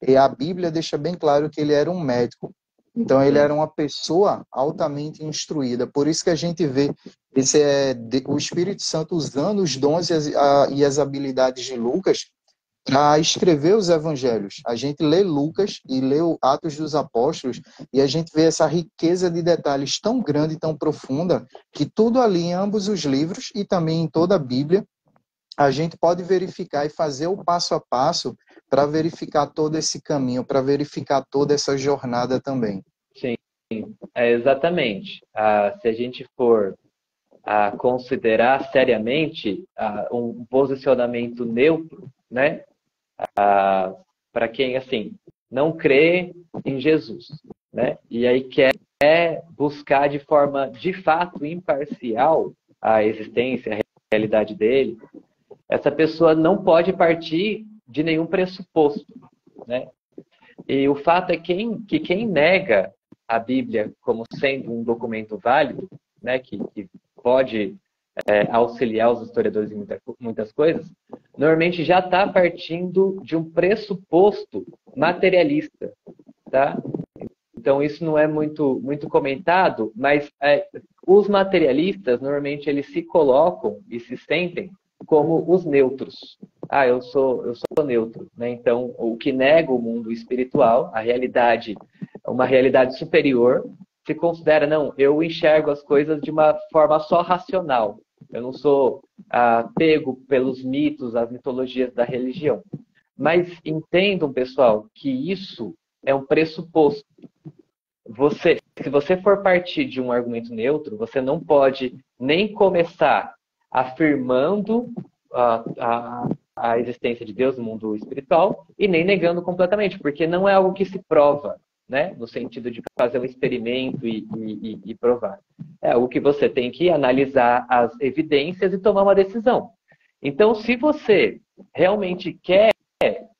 E a Bíblia deixa bem claro que ele era um médico. Então, ele era uma pessoa altamente instruída. Por isso que a gente vê o Espírito Santo usando os dons e as habilidades de Lucas para escrever os evangelhos. A gente lê Lucas e lê o Atos dos Apóstolos e a gente vê essa riqueza de detalhes tão grande e tão profunda que tudo ali em ambos os livros e também em toda a Bíblia a gente pode verificar e fazer o passo a passo para verificar todo esse caminho, para verificar toda essa jornada também. Sim, exatamente. Se a gente for considerar seriamente um posicionamento neutro, né? Para quem, assim, não crê em Jesus, né? E aí quer buscar de forma, de fato, imparcial a existência, a realidade dele, essa pessoa não pode partir de nenhum pressuposto, né? E o fato é que quem nega a Bíblia como sendo um documento válido, né, que pode auxiliar os historiadores em muitas coisas, normalmente já está partindo de um pressuposto materialista, tá? Então isso não é muito comentado, mas os materialistas normalmente eles se colocam e se sentem como os neutros. Eu sou neutro, né? Então, o que nega o mundo espiritual, a realidade, uma realidade superior, se considera, não, eu enxergo as coisas de uma forma só racional. Eu não sou pego pelos mitos, as mitologias da religião. Mas entendam, pessoal, que isso é um pressuposto. Se você for partir de um argumento neutro, você não pode nem começar afirmando a existência de Deus no mundo espiritual e nem negando completamente, porque não é algo que se prova, né? No sentido de fazer um experimento e provar. É algo que você tem que analisar as evidências e tomar uma decisão. Então, se você realmente quer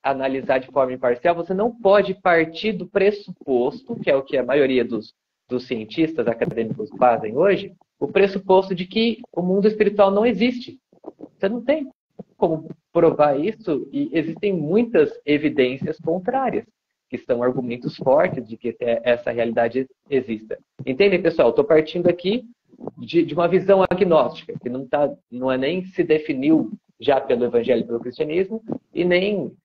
analisar de forma imparcial, você não pode partir do pressuposto, que é o que a maioria dos cientistas acadêmicos fazem hoje, o pressuposto de que o mundo espiritual não existe. Você não tem como provar isso e existem muitas evidências contrárias, que são argumentos fortes de que essa realidade exista. Entendem, pessoal? Estou partindo aqui de uma visão agnóstica, que não é nem se definiu já pelo evangelho e pelo cristianismo, e nem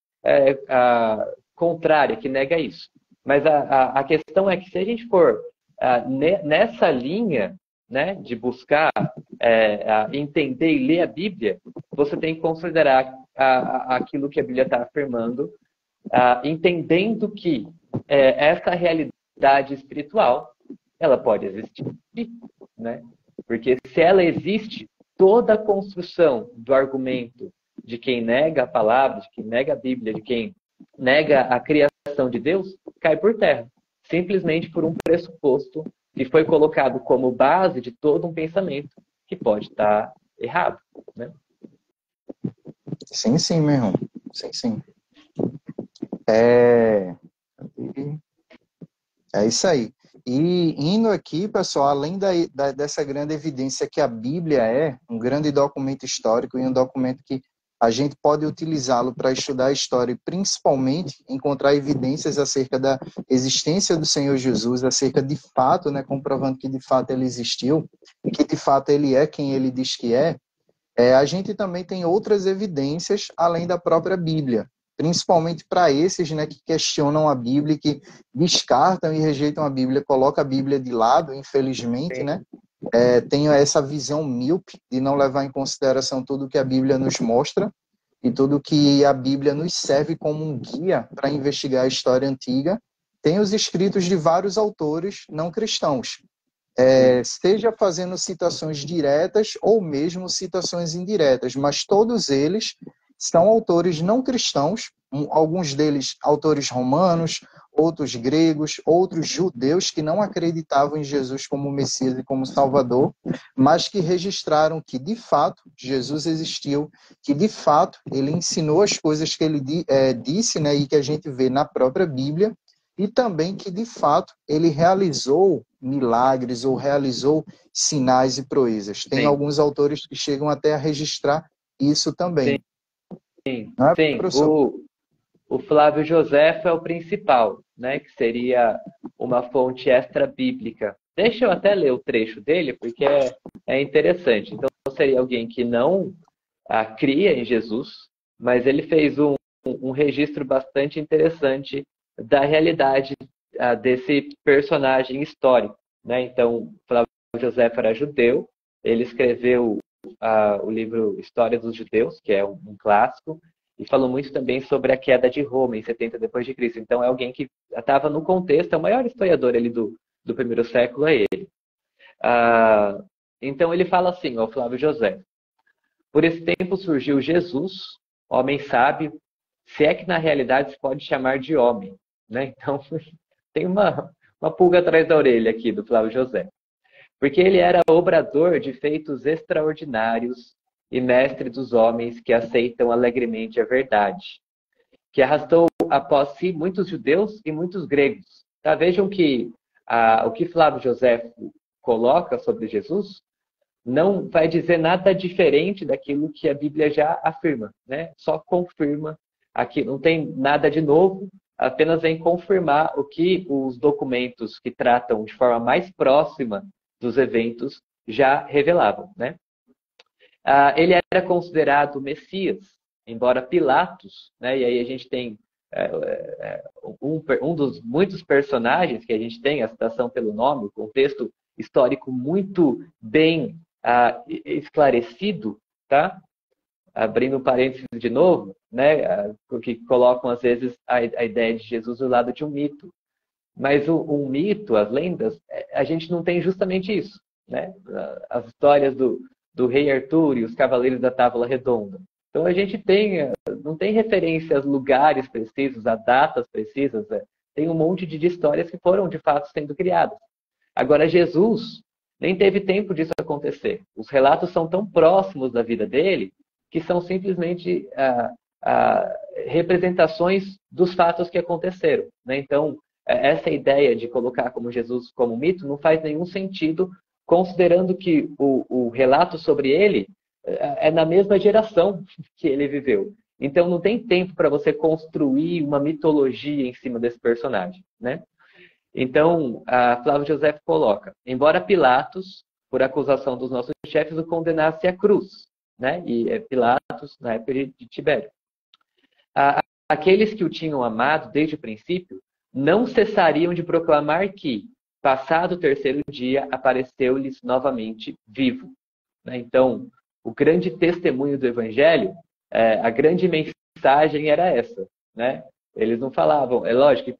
a contrária, que nega isso. Mas a questão é que se a gente for nessa linha, né, de buscar entender e ler a Bíblia, você tem que considerar aquilo que a Bíblia está afirmando, entendendo que essa realidade espiritual, ela pode existir, né? Porque se ela existe, toda a construção do argumento de quem nega a palavra, de quem nega a Bíblia, de quem nega a criação de Deus, cai por terra. Simplesmente por um pressuposto que foi colocado como base de todo um pensamento que pode estar errado, né? Sim, sim, meu irmão. Sim, sim. É isso aí. E indo aqui, pessoal, além dessa grande evidência que a Bíblia é um grande documento histórico e um documento que a gente pode utilizá-lo para estudar a história e principalmente encontrar evidências acerca da existência do Senhor Jesus, acerca de fato, né, comprovando que de fato ele existiu e que de fato ele é quem ele diz que é, a gente também tem outras evidências além da própria Bíblia, principalmente para esses, né, que questionam a Bíblia, que descartam e rejeitam a Bíblia, colocam a Bíblia de lado, infelizmente, né? Tem essa visão míope de não levar em consideração tudo que a Bíblia nos mostra e tudo que a Bíblia nos serve como um guia para investigar a história antiga. Tem os escritos de vários autores não cristãos, seja fazendo citações diretas ou mesmo citações indiretas, mas todos eles são autores não cristãos, alguns deles autores romanos, outros gregos, outros judeus que não acreditavam em Jesus como Messias e como Salvador, mas que registraram que, de fato, Jesus existiu, que, de fato, ele ensinou as coisas que ele disse, né, e que a gente vê na própria Bíblia, e também que, de fato, ele realizou milagres ou realizou sinais e proezas. Tem alguns autores que chegam até a registrar isso também. Sim, Não é, sim. professor? O Flávio Josefo é o principal, né? Que seria uma fonte extra-bíblica. Deixa eu até ler o trecho dele, porque é interessante. Então, seria alguém que não cria em Jesus, mas ele fez um registro bastante interessante da realidade desse personagem histórico, né? Então, Flávio Josefo era judeu, ele escreveu o livro História dos Judeus, que é um clássico, e falou muito também sobre a queda de Roma em 70 depois de Cristo. Então é alguém que estava no contexto, é o maior historiador ali do primeiro século, é ele. Então ele fala assim, ao Flávio José: por esse tempo surgiu Jesus, homem sábio, se é que na realidade se pode chamar de homem, né? Então tem uma pulga atrás da orelha aqui do Flávio José. Porque ele era obrador de feitos extraordinários e mestre dos homens que aceitam alegremente a verdade, que arrastou após si muitos judeus e muitos gregos. Tá? Vejam que o que Flávio José coloca sobre Jesus não vai dizer nada diferente daquilo que a Bíblia já afirma, né? Só confirma aqui, não tem nada de novo, apenas vem confirmar o que os documentos que tratam de forma mais próxima dos eventos já revelavam, né? Ele era considerado Messias, embora Pilatos, né? E aí a gente tem um dos muitos personagens que a gente tem, a citação pelo nome, o contexto histórico muito bem esclarecido, tá? Abrindo parênteses de novo, né? Porque colocam às vezes a ideia de Jesus do lado de um mito. Mas um mito, as lendas, a gente não tem justamente isso, né? As histórias do rei Arthur e os cavaleiros da Távola Redonda. Então a gente não tem referências a lugares precisos, a datas precisas, tem um monte de histórias que foram de fato sendo criadas. Agora Jesus nem teve tempo disso acontecer. Os relatos são tão próximos da vida dele que são simplesmente representações dos fatos que aconteceram, né? Então essa ideia de colocar como Jesus como mito não faz nenhum sentido, considerando que o relato sobre ele é na mesma geração que ele viveu. Então não tem tempo para você construir uma mitologia em cima desse personagem, né? Então, Flávio José coloca: embora Pilatos, por acusação dos nossos chefes, o condenasse à cruz, né? E Pilatos, na época de Tibério. Aqueles que o tinham amado desde o princípio não cessariam de proclamar que, passado o terceiro dia, apareceu-lhes novamente vivo. Né? Então, o grande testemunho do Evangelho, a grande mensagem era essa. Né? Eles não falavam, é lógico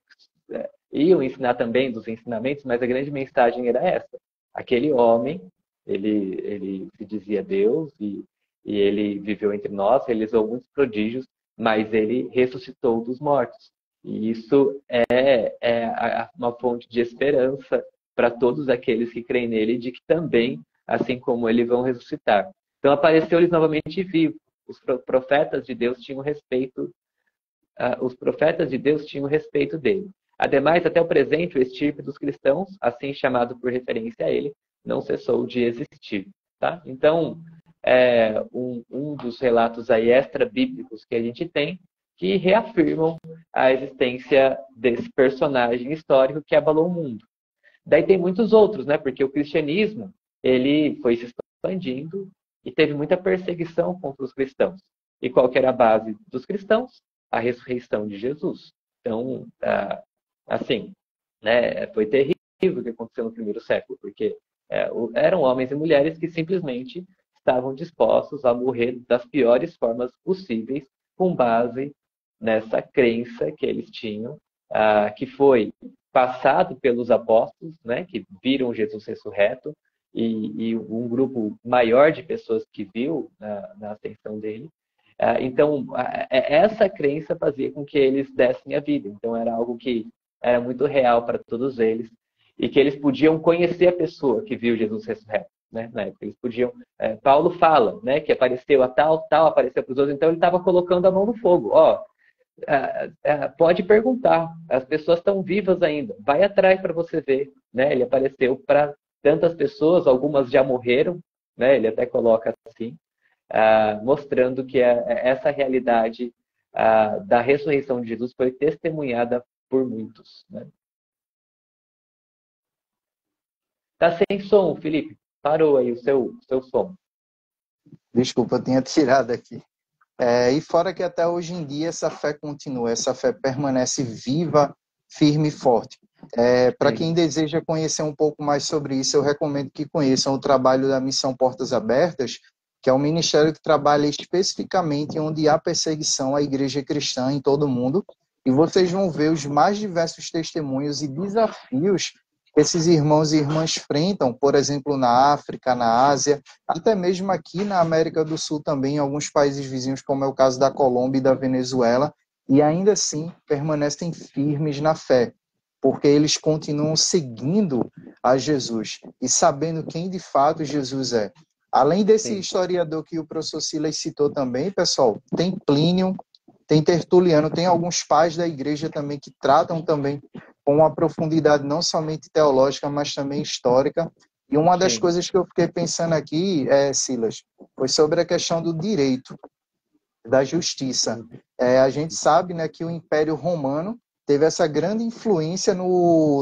que iam ensinar também dos ensinamentos, mas a grande mensagem era essa. Aquele homem, ele se dizia Deus e ele viveu entre nós, realizou muitos prodígios, mas ele ressuscitou dos mortos. E isso é uma fonte de esperança para todos aqueles que creem nele, de que também, assim como ele, vão ressuscitar. Então, apareceu-lhes novamente vivo. Os profetas de Deus tinham respeito, dele. Ademais, até o presente, o estirpe dos cristãos, assim chamado por referência a ele, não cessou de existir. Tá? Então, um dos relatos aí extra-bíblicos que a gente tem, que reafirmam a existência desse personagem histórico que abalou o mundo. Daí tem muitos outros, né? Porque o cristianismo, ele foi se expandindo e teve muita perseguição contra os cristãos. E qual que era a base dos cristãos? A ressurreição de Jesus. Então, assim, né? Foi terrível o que aconteceu no primeiro século, porque eram homens e mulheres que simplesmente estavam dispostos a morrer das piores formas possíveis com base nessa crença que eles tinham, que foi passado pelos apóstolos, né, que viram Jesus ressurreto, e um grupo maior de pessoas que viu na ascensão dele. Então, essa crença fazia com que eles dessem a vida. Então, era algo que era muito real para todos eles, e que eles podiam conhecer a pessoa que viu Jesus ressurreto. Né? Na época, eles podiam... Paulo fala, né, que apareceu a tal, apareceu para os outros, então ele estava colocando a mão no fogo. Pode perguntar, as pessoas estão vivas ainda, vai atrás para você ver. Né? Ele apareceu para tantas pessoas, algumas já morreram, né? Ele até coloca assim, mostrando que essa realidade da ressurreição de Jesus foi testemunhada por muitos. Né? Tá sem som, Felipe. Parou aí o seu som. Desculpa, eu tinha tirado aqui. E fora que até hoje em dia essa fé continua, essa fé permanece viva, firme e forte. Para quem deseja conhecer um pouco mais sobre isso, eu recomendo que conheçam o trabalho da Missão Portas Abertas, que é um ministério que trabalha especificamente onde há perseguição à igreja cristã em todo o mundo. E vocês vão ver os mais diversos testemunhos e desafios que esses irmãos e irmãs enfrentam, por exemplo, na África, na Ásia, até mesmo aqui na América do Sul também, em alguns países vizinhos, como é o caso da Colômbia e da Venezuela, e ainda assim permanecem firmes na fé, porque eles continuam seguindo a Jesus e sabendo quem de fato Jesus é. Além desse historiador que o professor Silas citou também, pessoal, tem Plínio, tem Tertuliano, tem alguns pais da igreja também que tratam também com uma profundidade não somente teológica, mas também histórica. E uma das coisas que eu fiquei pensando aqui, Silas, foi sobre a questão do direito, da justiça. A gente sabe, né, que o Império Romano teve essa grande influência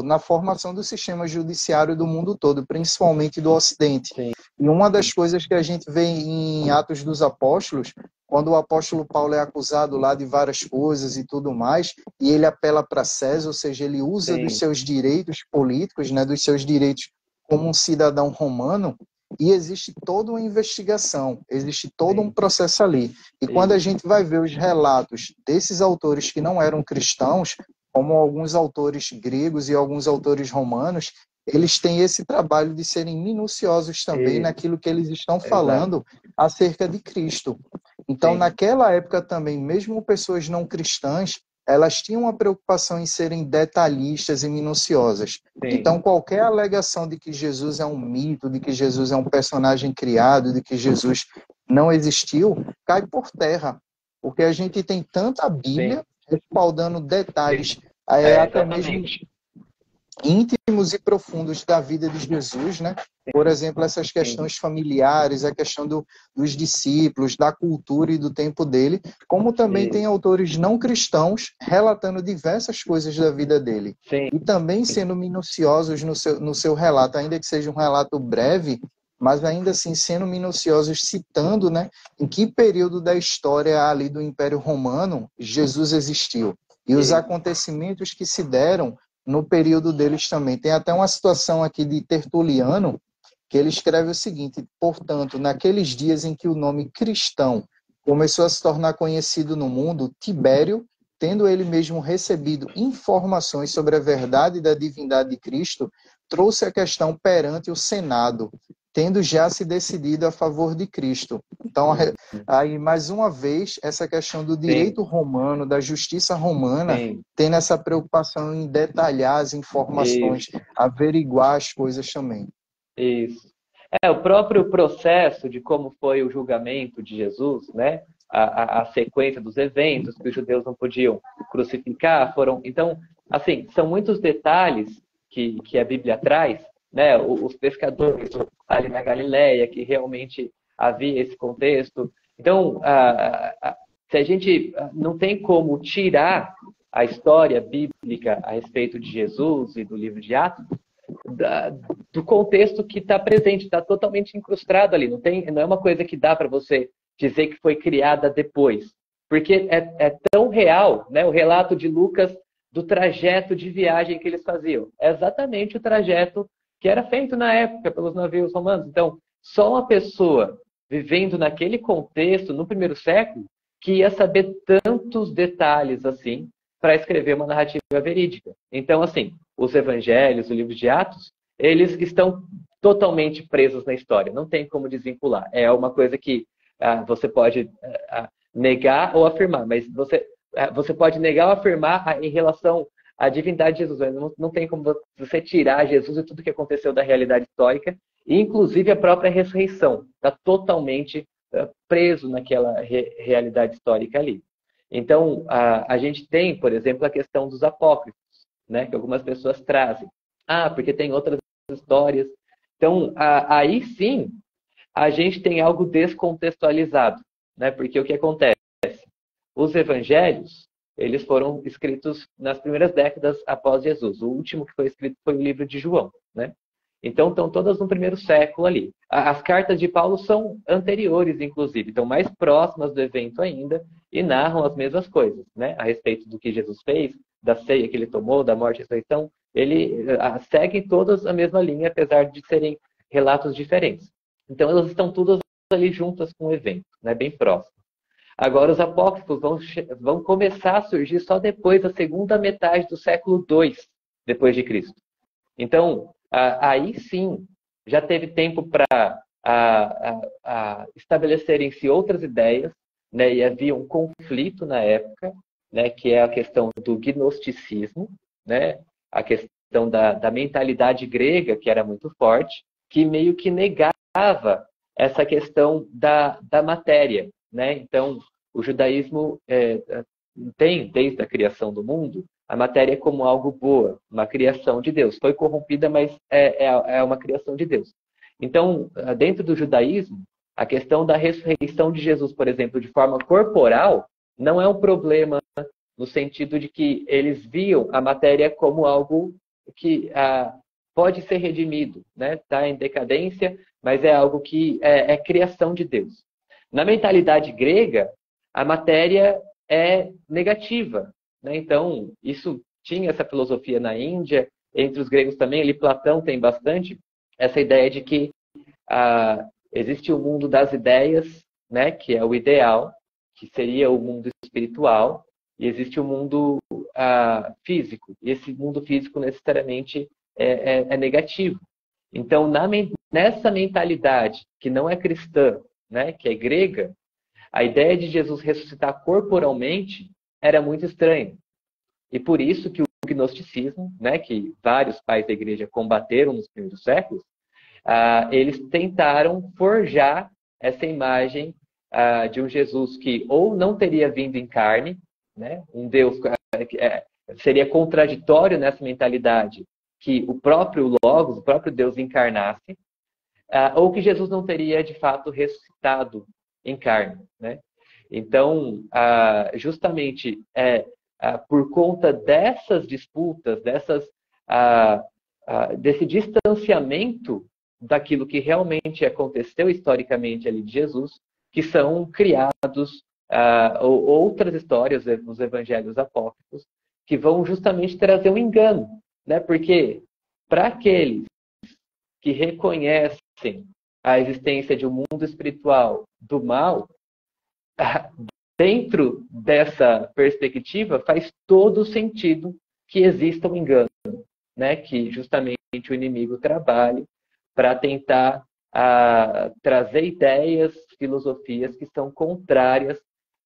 na formação do sistema judiciário do mundo todo, principalmente do Ocidente. Sim. E uma das coisas que a gente vê em Atos dos Apóstolos, quando o apóstolo Paulo é acusado lá de várias coisas e tudo mais, e ele apela para César, ou seja, ele usa dos seus direitos políticos, né, dos seus direitos como um cidadão romano, e existe toda uma investigação, existe todo um processo ali. E quando a gente vai ver os relatos desses autores que não eram cristãos, como alguns autores gregos e alguns autores romanos, eles têm esse trabalho de serem minuciosos também naquilo que eles estão falando acerca de Cristo. Então, naquela época também, mesmo pessoas não cristãs, elas tinham uma preocupação em serem detalhistas e minuciosas. Então, qualquer alegação de que Jesus é um mito, de que Jesus é um personagem criado, de que Jesus não existiu, cai por terra. Porque a gente tem tanta Bíblia respaldando detalhes, até mesmo íntimos e profundos da vida de Jesus, né? Por exemplo, essas questões familiares, a questão dos discípulos, da cultura e do tempo dele, como também tem autores não cristãos relatando diversas coisas da vida dele. E também sendo minuciosos no seu relato, ainda que seja um relato breve, mas ainda assim sendo minuciosos, citando, né, em que período da história ali do Império Romano Jesus existiu. E os acontecimentos que se deram no período deles também. Tem até uma situação aqui de Tertuliano, que ele escreve o seguinte: portanto, naqueles dias em que o nome cristão começou a se tornar conhecido no mundo, Tibério, tendo ele mesmo recebido informações sobre a verdade da divindade de Cristo, trouxe a questão perante o Senado, tendo já se decidido a favor de Cristo. Então, aí, mais uma vez, essa questão do direito romano, da justiça romana, tendo essa preocupação em detalhar as informações, averiguar as coisas também. Isso. O próprio processo de como foi o julgamento de Jesus, né? A sequência dos eventos que os judeus não podiam crucificar foram. Então, assim, são muitos detalhes que a Bíblia traz, né? Os pescadores ali na Galileia, que realmente havia esse contexto. Então, se a gente não tem como tirar a história bíblica a respeito de Jesus e do livro de Atos, do contexto que está presente, está totalmente incrustado ali. Não é uma coisa que dá para você dizer que foi criada depois. Porque é tão real, né, o relato de Lucas do trajeto de viagem que eles faziam. É exatamente o trajeto que era feito na época pelos navios romanos. Então, só uma pessoa vivendo naquele contexto, no primeiro século, que ia saber tantos detalhes assim para escrever uma narrativa verídica. Então, assim, os evangelhos, o livro de Atos, eles estão totalmente presos na história. Não tem como desvincular. É uma coisa que você pode negar ou afirmar, mas você pode negar ou afirmar em relação à divindade de Jesus. Não tem como você tirar Jesus e tudo que aconteceu da realidade histórica, e inclusive a própria ressurreição. Está totalmente preso naquela realidade histórica ali. Então, a gente tem, por exemplo, a questão dos apócrifos, né, que algumas pessoas trazem. Porque tem outras histórias. Então, aí sim, a gente tem algo descontextualizado, né? Porque o que acontece? Os evangelhos, eles foram escritos nas primeiras décadas após Jesus. O último que foi escrito foi o livro de João, né? Então, estão todas no primeiro século ali. As cartas de Paulo são anteriores, inclusive, estão mais próximas do evento ainda e narram as mesmas coisas, né? A respeito do que Jesus fez, da ceia que ele tomou, da morte e ressurreição. Ele segue todas a mesma linha, apesar de serem relatos diferentes. Então, elas estão todas ali juntas com o evento, né? Bem próximo. Agora, os apócrifos vão começar a surgir só depois da segunda metade do século II depois de Cristo. Então, aí sim, já teve tempo para estabelecerem-se outras ideias, né? E havia um conflito na época, né? Que é a questão do gnosticismo, né? A questão da mentalidade grega, que era muito forte, que meio que negava essa questão da matéria, né? Então, o judaísmo tem, desde a criação do mundo, a matéria como algo boa, uma criação de Deus. Foi corrompida, mas é uma criação de Deus. Então, dentro do judaísmo, a questão da ressurreição de Jesus, por exemplo, de forma corporal, não é um problema no sentido de que eles viam a matéria como algo que pode ser redimido, né? Está em decadência, mas é algo que é criação de Deus. Na mentalidade grega, a matéria é negativa, né? Então, isso tinha essa filosofia na Índia, entre os gregos também, ali Platão tem bastante essa ideia de que existe o mundo das ideias, né? Que é o ideal, que seria o mundo espiritual, e existe o mundo físico, e esse mundo físico necessariamente é negativo. Então, nessa mentalidade que não é cristã, né, que é grega, a ideia de Jesus ressuscitar corporalmente era muito estranha. E por isso que o gnosticismo, né, que vários pais da igreja combateram nos primeiros séculos, eles tentaram forjar essa imagem de um Jesus que ou não teria vindo em carne, né, um Deus seria contraditório nessa mentalidade que o próprio Logos, o próprio Deus encarnasse, ou que Jesus não teria de fato ressuscitado em carne, né? Então, justamente por conta dessas disputas, desse distanciamento, daquilo que realmente aconteceu historicamente ali de Jesus, que são criados outras histórias, os evangelhos apócrifos, que vão justamente trazer um engano, né? Porque para aqueles que reconhecem a existência de um mundo espiritual do mal, dentro dessa perspectiva faz todo sentido que exista um engano, né? Que justamente o inimigo trabalhe para tentar trazer ideias, filosofias que são contrárias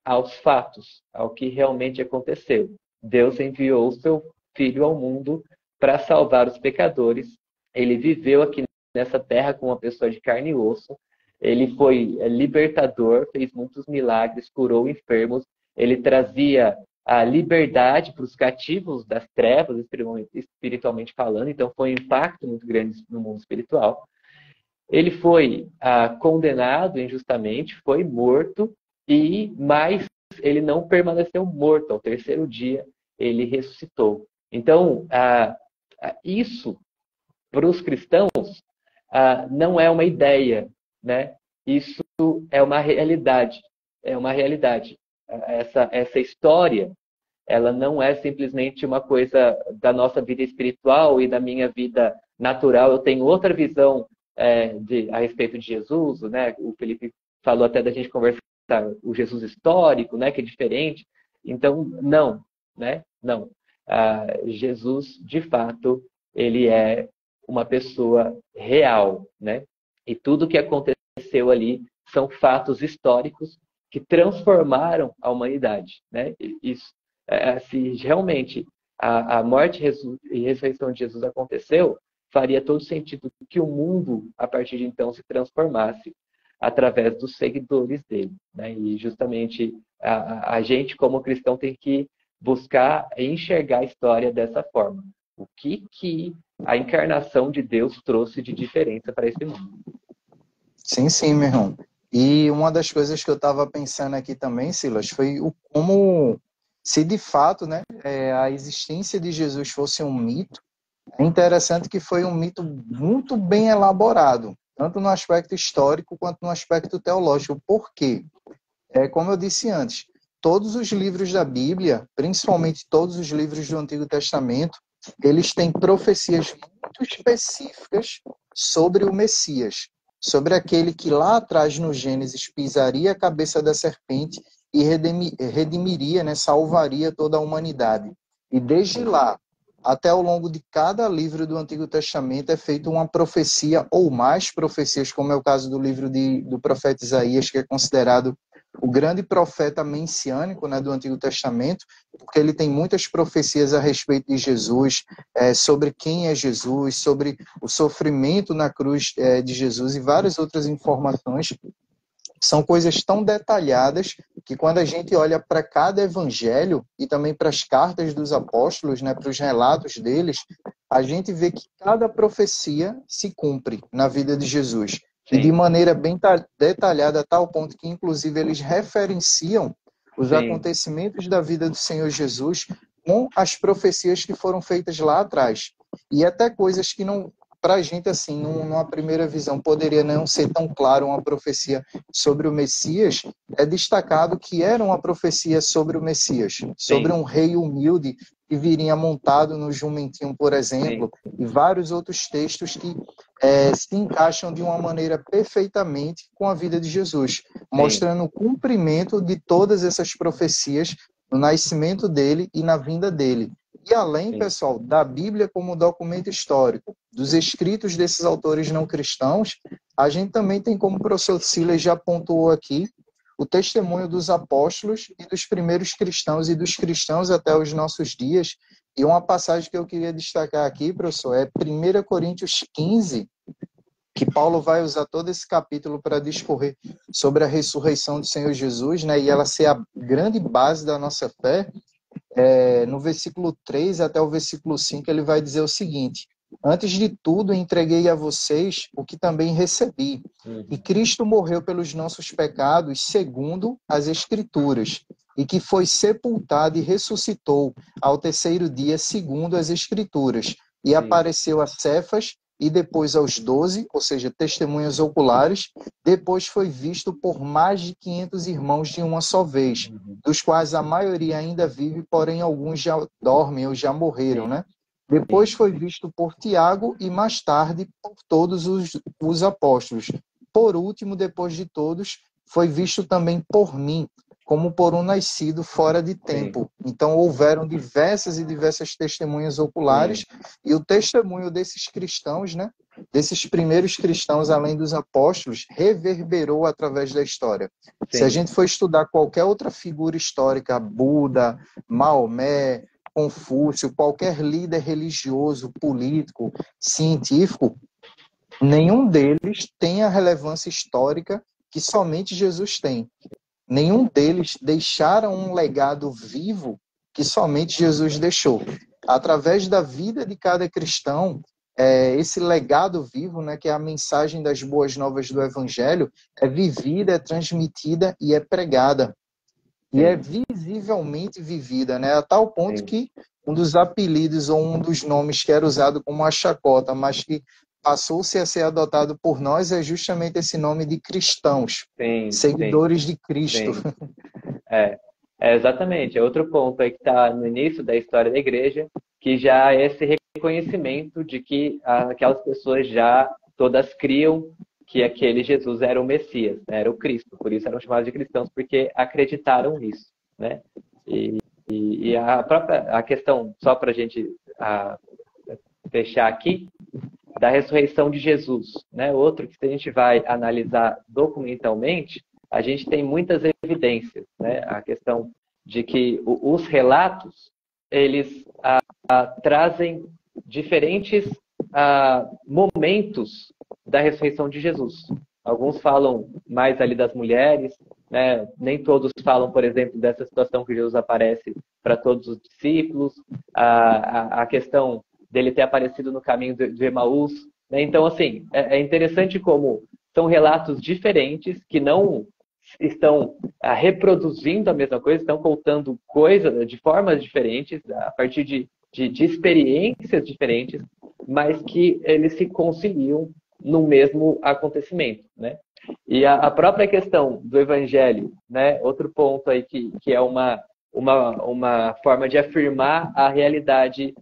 aos fatos, ao que realmente aconteceu. Deus enviou o seu Filho ao mundo para salvar os pecadores. Ele viveu aqui nessa terra com uma pessoa de carne e osso. Ele foi libertador, fez muitos milagres, curou enfermos. Ele trazia a liberdade para os cativos das trevas, espiritualmente falando. Então, foi um impacto muito grande no mundo espiritual. Ele foi condenado injustamente, foi morto, mas ele não permaneceu morto. Ao terceiro dia, ele ressuscitou. Então, isso, para os cristãos, não é uma ideia, né? Isso é uma realidade. É uma realidade. Essa história, ela não é simplesmente uma coisa da nossa vida espiritual e da minha vida natural. Eu tenho outra visão a respeito de Jesus, né? O Felipe falou até da gente conversar o Jesus histórico, né? Que é diferente. Então, não, né? Não. Jesus, de fato, ele é uma pessoa real, né? E tudo que aconteceu ali são fatos históricos que transformaram a humanidade, né? Isso, se realmente a morte e ressurreição de Jesus aconteceu, faria todo sentido que o mundo, a partir de então, se transformasse através dos seguidores dele, né? E justamente a gente, como cristão, tem que buscar enxergar a história dessa forma. O que a encarnação de Deus trouxe de diferença para esse mundo? Sim, sim, meu irmão. E uma das coisas que eu estava pensando aqui também, Silas, foi como, se de fato, né, a existência de Jesus fosse um mito. É interessante que foi um mito muito bem elaborado, tanto no aspecto histórico quanto no aspecto teológico. Por quê? Como eu disse antes, todos os livros da Bíblia, principalmente todos os livros do Antigo Testamento, eles têm profecias muito específicas sobre o Messias, sobre aquele que lá atrás no Gênesis pisaria a cabeça da serpente e redimiria, né, salvaria toda a humanidade. E desde lá até ao longo de cada livro do Antigo Testamento é feita uma profecia ou mais profecias, como é o caso do livro do profeta Isaías, que é considerado o grande profeta messiânico, né, do Antigo Testamento, porque ele tem muitas profecias a respeito de Jesus, sobre quem é Jesus, sobre o sofrimento na cruz de Jesus e várias outras informações. São coisas tão detalhadas que quando a gente olha para cada evangelho e também para as cartas dos apóstolos, né, para os relatos deles, a gente vê que cada profecia se cumpre na vida de Jesus. Sim. E de maneira bem detalhada, a tal ponto que, inclusive, eles referenciam os Sim. acontecimentos da vida do Senhor Jesus com as profecias que foram feitas lá atrás. E até coisas que não... Para a gente, assim, numa primeira visão, poderia não ser tão claro uma profecia sobre o Messias, é destacado que era uma profecia sobre o Messias, sobre um rei humilde que viria montado no jumentinho, por exemplo, e vários outros textos que se encaixam de uma maneira perfeitamente com a vida de Jesus, mostrando o cumprimento de todas essas profecias no nascimento dele e na vinda dele. E além, pessoal, da Bíblia como documento histórico, dos escritos desses autores não cristãos, a gente também tem, como o professor Silas já pontuou aqui, o testemunho dos apóstolos e dos primeiros cristãos e dos cristãos até os nossos dias. E uma passagem que eu queria destacar aqui, professor, é 1 Coríntios 15, que Paulo vai usar todo esse capítulo para discorrer sobre a ressurreição do Senhor Jesus, né? E ela ser a grande base da nossa fé. No versículo 3 até o versículo 5, ele vai dizer o seguinte: antes de tudo, entreguei a vocês o que também recebi. E Cristo morreu pelos nossos pecados, segundo as Escrituras, e que foi sepultado e ressuscitou ao terceiro dia, segundo as Escrituras, e apareceu a Cefas e depois aos 12, ou seja, testemunhas oculares. Depois foi visto por mais de 500 irmãos de uma só vez, dos quais a maioria ainda vive, porém alguns já dormem ou já morreram, né? Depois foi visto por Tiago e mais tarde por todos os apóstolos. Por último, depois de todos, foi visto também por mim, como por um nascido fora de tempo. Então, houveram diversas e diversas testemunhas oculares, e o testemunho desses cristãos, né, desses primeiros cristãos, além dos apóstolos, reverberou através da história. Se a gente for estudar qualquer outra figura histórica, Buda, Maomé, Confúcio, qualquer líder religioso, político, científico, nenhum deles tem a relevância histórica que somente Jesus tem. Nenhum deles deixaram um legado vivo que somente Jesus deixou. Através da vida de cada cristão, esse legado vivo, né, que é a mensagem das boas novas do Evangelho, é vivida, é transmitida e é pregada. E é visivelmente vivida, né, a tal ponto que um dos apelidos ou um dos nomes que era usado como a chacota, mas que passou-se a ser adotado por nós, é justamente esse nome de cristãos, seguidores de Cristo. Exatamente. É outro ponto aí que está no início da história da igreja, que já é esse reconhecimento de que aquelas pessoas já todas criam que aquele Jesus era o Messias, né? Era o Cristo, por isso eram chamados de cristãos, porque acreditaram nisso, né? E a questão, só para a gente fechar aqui, da ressurreição de Jesus, né? Outro que, se a gente vai analisar documentalmente, a gente tem muitas evidências, né? A questão de que os relatos, eles trazem diferentes momentos da ressurreição de Jesus. Alguns falam mais ali das mulheres, né? Nem todos falam, por exemplo, dessa situação que Jesus aparece para todos os discípulos, a questão dele ter aparecido no caminho do Emaús, né? Então, assim, é interessante como são relatos diferentes, que não estão reproduzindo a mesma coisa, estão contando coisas de formas diferentes, a partir de experiências diferentes, mas que eles se conciliam no mesmo acontecimento, né? E a própria questão do evangelho, né? Outro ponto aí que é uma forma de afirmar a realidade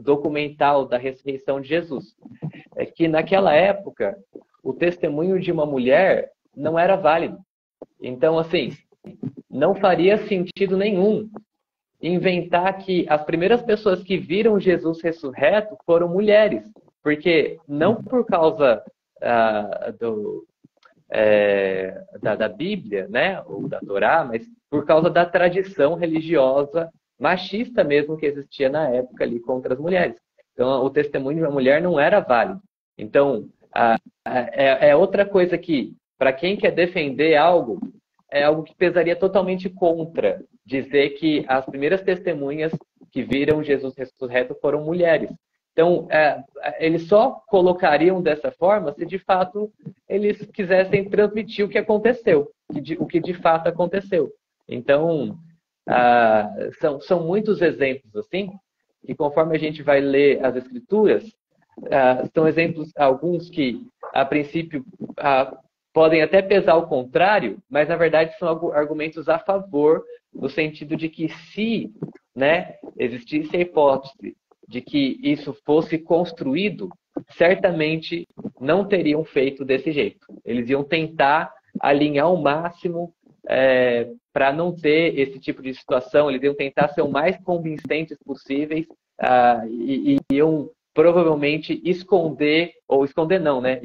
documental da ressurreição de Jesus. É que naquela época, o testemunho de uma mulher não era válido. Então, assim, não faria sentido nenhum inventar que as primeiras pessoas que viram Jesus ressurreto foram mulheres. Porque não por causa da Bíblia, né, ou da Torá, mas por causa da tradição religiosa machista mesmo que existia na época ali contra as mulheres. Então, o testemunho de uma mulher não era válido. Então, é outra coisa que, para quem quer defender algo, é algo que pesaria totalmente contra dizer que as primeiras testemunhas que viram Jesus ressurreto foram mulheres. Então, eles só colocariam dessa forma se de fato eles quisessem transmitir o que aconteceu, o que de fato aconteceu. Então, são muitos exemplos assim, e conforme a gente vai ler as Escrituras, são exemplos, alguns que, a princípio, podem até pesar ao contrário, mas na verdade são argumentos a favor, no sentido de que se, né, existisse a hipótese de que isso fosse construído, certamente não teriam feito desse jeito. Eles iam tentar alinhar ao máximo para não ter esse tipo de situação, eles iam tentar ser o mais convincentes possíveis e iam provavelmente esconder não, né?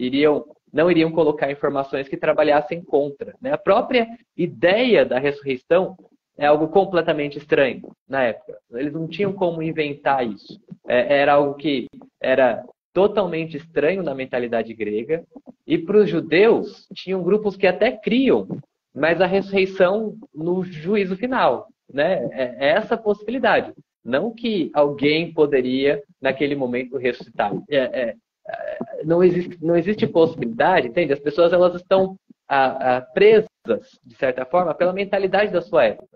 Não iriam colocar informações que trabalhassem contra, né? A própria ideia da ressurreição é algo completamente estranho na época. Eles não tinham como inventar isso. Era algo que era totalmente estranho na mentalidade grega. E para os judeus, tinham grupos que até criam, mas a ressurreição no juízo final, né? É essa possibilidade. Não que alguém poderia, naquele momento, ressuscitar. Não existe possibilidade, entende? As pessoas elas estão presas, de certa forma, pela mentalidade da sua época.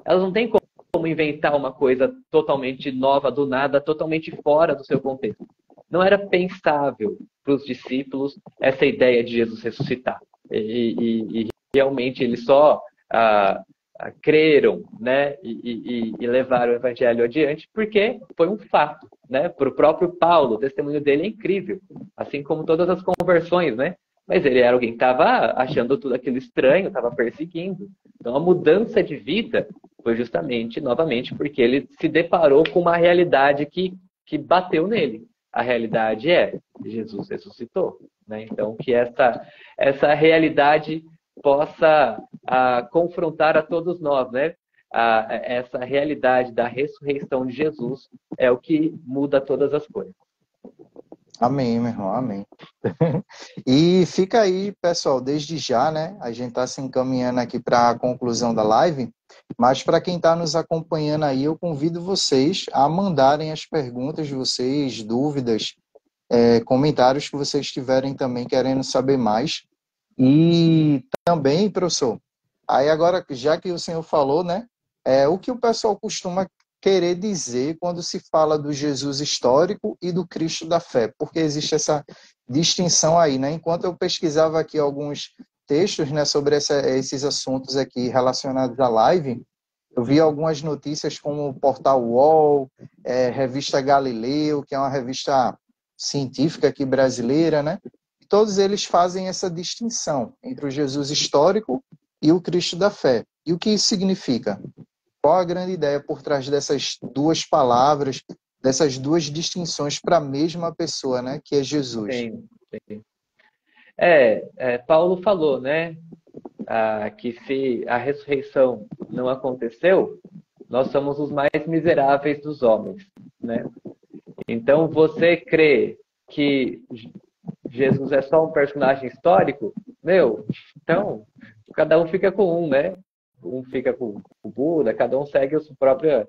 Elas não têm como inventar uma coisa totalmente nova, do nada, totalmente fora do seu contexto. não era pensável para os discípulos essa ideia de Jesus ressuscitar. E realmente eles só creram, né, e levaram o evangelho adiante porque foi um fato, né? Para o próprio Paulo, o testemunho dele é incrível, assim como todas as conversões, né? Mas ele era alguém que estava achando tudo aquilo estranho, estava perseguindo. Então a mudança de vida foi justamente, novamente, porque ele se deparou com uma realidade que bateu nele. A realidade é Jesus ressuscitou, né? Então que essa realidade possa confrontar a todos nós, né? Essa realidade da ressurreição de Jesus é o que muda todas as coisas. Amém, meu irmão, amém. E fica aí, pessoal, desde já, né? A gente está se encaminhando aqui para a conclusão da live, mas para quem está nos acompanhando aí, eu convido vocês a mandarem as perguntas de vocês, dúvidas, comentários que vocês tiverem também querendo saber mais. E também, professor, aí agora, já que o senhor falou, né? O que o pessoal costuma querer dizer quando se fala do Jesus histórico e do Cristo da fé? Porque existe essa distinção aí, né? Enquanto eu pesquisava aqui alguns textos, né, sobre esses assuntos aqui relacionados à live, eu vi algumas notícias como o Portal UOL, Revista Galileu, que é uma revista científica aqui brasileira, né? E todos eles fazem essa distinção entre o Jesus histórico e o Cristo da fé. E o que isso significa? Qual a grande ideia por trás dessas duas palavras, dessas duas distinções para a mesma pessoa, né, que é Jesus? Sim, sim. Paulo falou, né, que se a ressurreição não aconteceu, nós somos os mais miseráveis dos homens, né? Então, você crê que Jesus é só um personagem histórico? Então, cada um fica com um, né? Um fica com o Buda, cada um segue a sua própria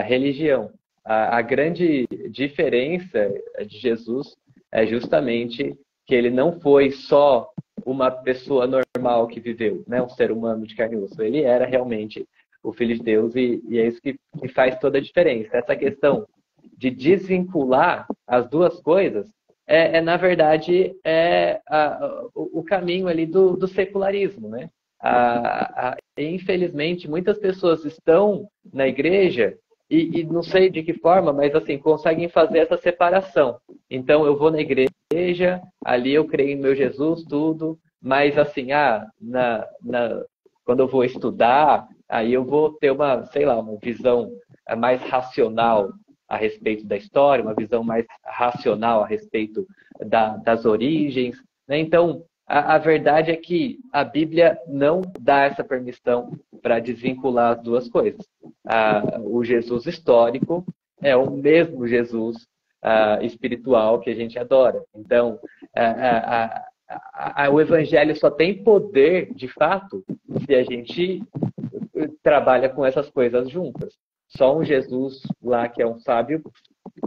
religião. A grande diferença de Jesus é justamente que ele não foi só uma pessoa normal que viveu, né? Um ser humano de carne e osso. Ele era realmente o Filho de Deus e é isso que faz toda a diferença. Essa questão de desvincular as duas coisas na verdade, o caminho ali do secularismo, né? Infelizmente, muitas pessoas estão na igreja e não sei de que forma, mas assim, conseguem fazer essa separação. Então, eu vou na igreja, ali eu creio em meu Jesus, tudo, mas assim, quando eu vou estudar, aí eu vou ter uma visão mais racional a respeito da história, uma visão mais racional a respeito das origens, né? Então, a verdade é que a Bíblia não dá essa permissão para desvincular as duas coisas. O Jesus histórico é o mesmo Jesus espiritual que a gente adora. Então, o Evangelho só tem poder, de fato, se a gente trabalha com essas coisas juntas. Só um Jesus lá que é um sábio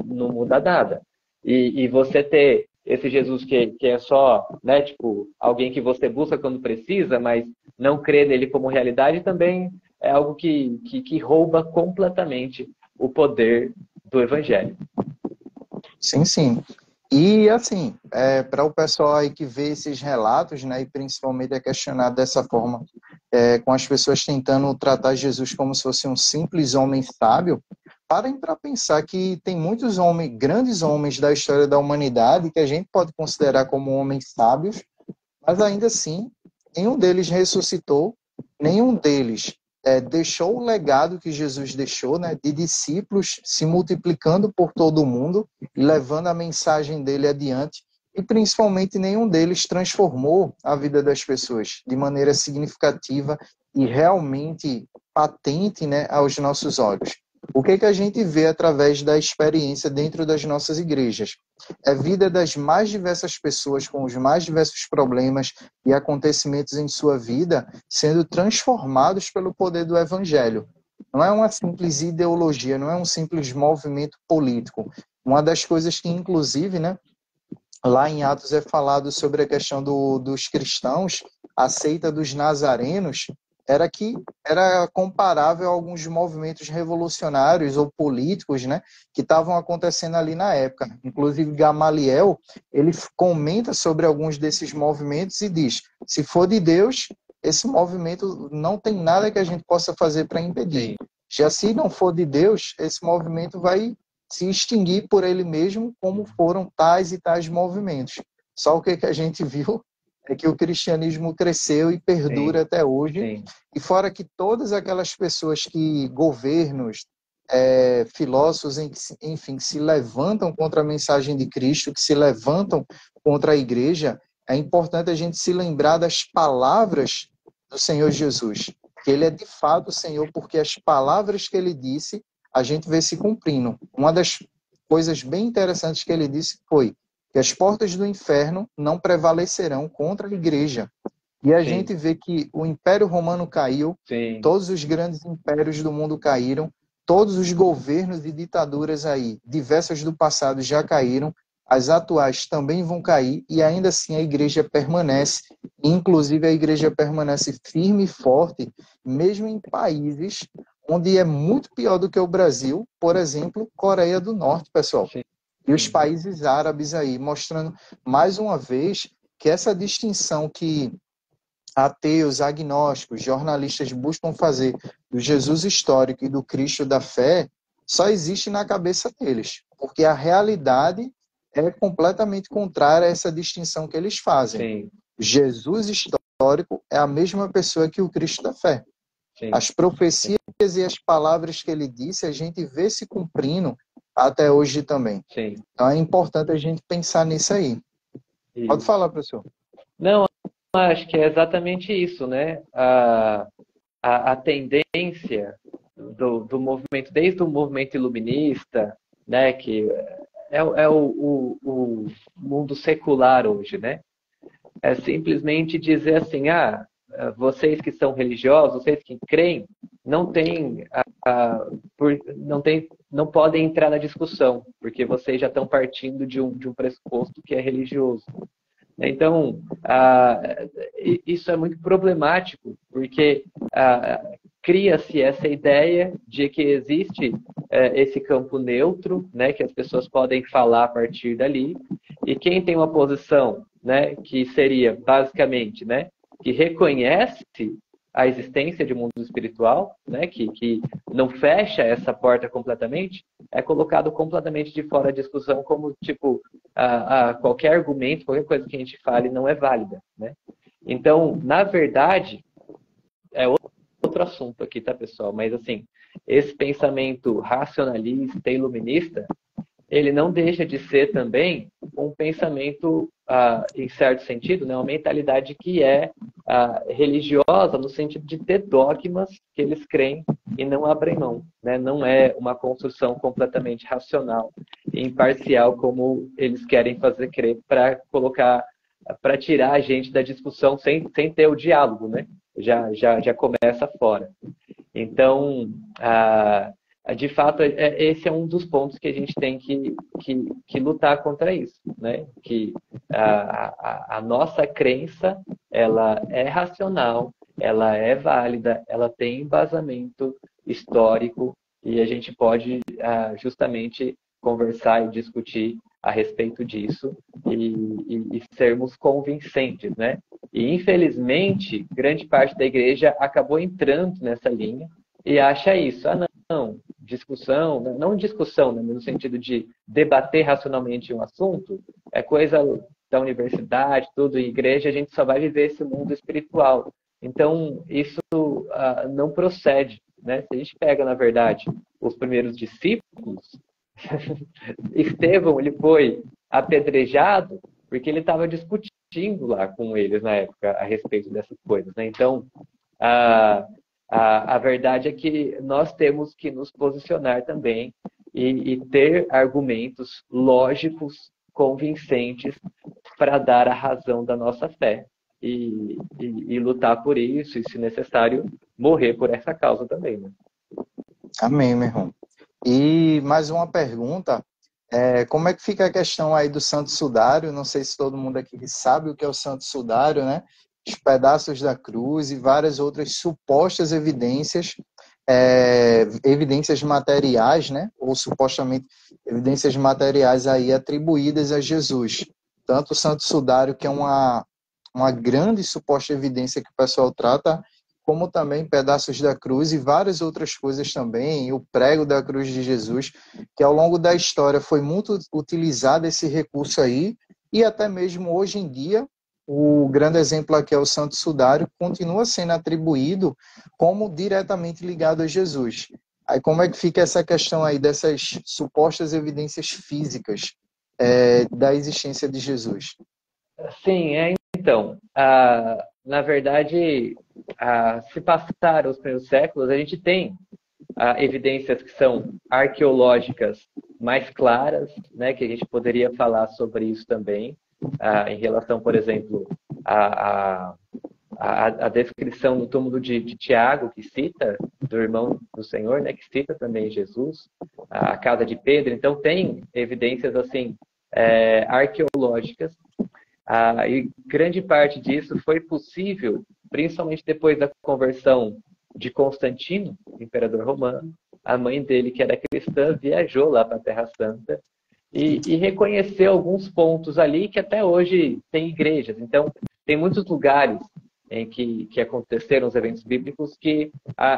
não muda nada. E você ter esse Jesus que é só, né, tipo, alguém que você busca quando precisa, mas não crê nele como realidade, também é algo que rouba completamente o poder do Evangelho. Sim, sim. E, assim, para o pessoal aí que vê esses relatos, né, e principalmente é questionado dessa forma, com as pessoas tentando tratar Jesus como se fosse um simples homem sábio, parem para pensar que tem muitos homens, grandes homens da história da humanidade que a gente pode considerar como homens sábios, mas ainda assim, nenhum deles ressuscitou, nenhum deles deixou o legado que Jesus deixou, né, de discípulos se multiplicando por todo o mundo e levando a mensagem dele adiante, e principalmente nenhum deles transformou a vida das pessoas de maneira significativa e realmente patente, né, aos nossos olhos. O que a gente vê através da experiência dentro das nossas igrejas? É a vida das mais diversas pessoas com os mais diversos problemas e acontecimentos em sua vida sendo transformados pelo poder do Evangelho. Não é uma simples ideologia, não é um simples movimento político. Uma das coisas que, inclusive, né, lá em Atos é falado sobre a questão dos cristãos, a seita dos nazarenos, era que era comparável a alguns movimentos revolucionários ou políticos, né, que estavam acontecendo ali na época. Inclusive, Gamaliel, ele comenta sobre alguns desses movimentos e diz, se for de Deus, esse movimento não tem nada que a gente possa fazer para impedir. Sim. Já se não for de Deus, esse movimento vai se extinguir por ele mesmo, como foram tais e tais movimentos. Só o que a gente viu é que o cristianismo cresceu e perdura Sim, até hoje. sim, E fora que todas aquelas pessoas que, governos, filósofos, enfim, que se levantam contra a mensagem de Cristo, que se levantam contra a igreja, é importante a gente se lembrar das palavras do Senhor Jesus, que ele é de fato o Senhor, porque as palavras que ele disse, a gente vê se cumprindo. Uma das coisas bem interessantes que ele disse foi que as portas do inferno não prevalecerão contra a igreja. E a sim, gente vê que o Império Romano caiu, sim, todos os grandes impérios do mundo caíram, todos os governos e ditaduras aí, diversas do passado, já caíram, as atuais também vão cair, e ainda assim a igreja permanece, inclusive a igreja permanece firme e forte, mesmo em países onde é muito pior do que o Brasil, por exemplo, Coreia do Norte, pessoal. sim, E os países árabes aí, mostrando mais uma vez que essa distinção que ateus, agnósticos, jornalistas buscam fazer do Jesus histórico e do Cristo da fé, só existe na cabeça deles, porque a realidade é completamente contrária a essa distinção que eles fazem. sim, Jesus histórico é a mesma pessoa que o Cristo da fé. sim, As profecias e as palavras que ele disse, a gente vê se cumprindo até hoje também. sim. Então é importante a gente pensar nisso aí. Pode Isso. falar, professor. Não, acho que é exatamente isso, né? A tendência do movimento, desde o movimento iluminista, né, que é o mundo secular hoje, né? É simplesmente dizer assim, vocês que são religiosos, vocês que creem, não têm, não podem entrar na discussão, porque vocês já estão partindo de um pressuposto que é religioso. Então, isso é muito problemático, porque cria-se essa ideia de que existe esse campo neutro, né, que as pessoas podem falar a partir dali, e quem tem uma posição, né, que seria basicamente, né, que reconhece a existência de um mundo espiritual, né, que não fecha essa porta completamente, é colocado completamente de fora da discussão como, tipo, qualquer argumento, qualquer coisa que a gente fale não é válida, né? Então, na verdade, é outro assunto aqui, tá, pessoal? Mas, assim, esse pensamento racionalista, iluminista, ele não deixa de ser também um pensamento, em certo sentido, né, uma mentalidade que é religiosa, no sentido de ter dogmas que eles creem e não abrem mão. Né? Não é uma construção completamente racional e imparcial como eles querem fazer crer para colocar, para tirar a gente da discussão sem ter o diálogo, né? Já começa fora. Então, de fato, esse é um dos pontos que a gente tem que lutar contra isso, né? Que a nossa crença, ela é racional, ela é válida, ela tem embasamento histórico e a gente pode justamente conversar e discutir a respeito disso e sermos convincentes, né? E, infelizmente, grande parte da igreja acabou entrando nessa linha e acha isso. Não, discussão, não discussão, né, no sentido de debater racionalmente um assunto, é coisa da universidade, tudo, em igreja, a gente só vai viver esse mundo espiritual. Então, isso não procede. Né? Se a gente pega, na verdade, os primeiros discípulos, Estevão, ele foi apedrejado porque ele estava discutindo lá com eles na época a respeito dessas coisas. Né? Então, a verdade é que nós temos que nos posicionar também e ter argumentos lógicos, convincentes, para dar a razão da nossa fé. E lutar por isso, e, se necessário, morrer por essa causa também. Né? Amém, meu irmão. E mais uma pergunta, como é que fica a questão aí do Santo Sudário? Não sei se todo mundo aqui sabe o que é o Santo Sudário, né? os pedaços da cruz e várias outras supostas evidências, evidências materiais, né? Ou supostamente evidências materiais aí atribuídas a Jesus. Tanto o Santo Sudário, que é uma grande suposta evidência que o pessoal trata, como também pedaços da cruz e várias outras coisas também, o prego da cruz de Jesus, que ao longo da história foi muito utilizado esse recurso aí, e até mesmo hoje em dia, o grande exemplo aqui é o Santo Sudário, continua sendo atribuído como diretamente ligado a Jesus. Aí como é que fica essa questão aí dessas supostas evidências físicas da existência de Jesus? Sim, então, na verdade, se passaram os primeiros séculos, a gente tem evidências que são arqueológicas mais claras, né, que a gente poderia falar sobre isso também, em relação, por exemplo, a descrição do túmulo de Tiago, que cita, do irmão do Senhor, né, que cita também Jesus, a casa de Pedro. Então, tem evidências assim arqueológicas. E grande parte disso foi possível, principalmente depois da conversão de Constantino, imperador romano. A mãe dele, que era cristã, viajou lá para a Terra Santa e reconheceu alguns pontos ali que até hoje tem igrejas. Então, tem muitos lugares em que aconteceram os eventos bíblicos que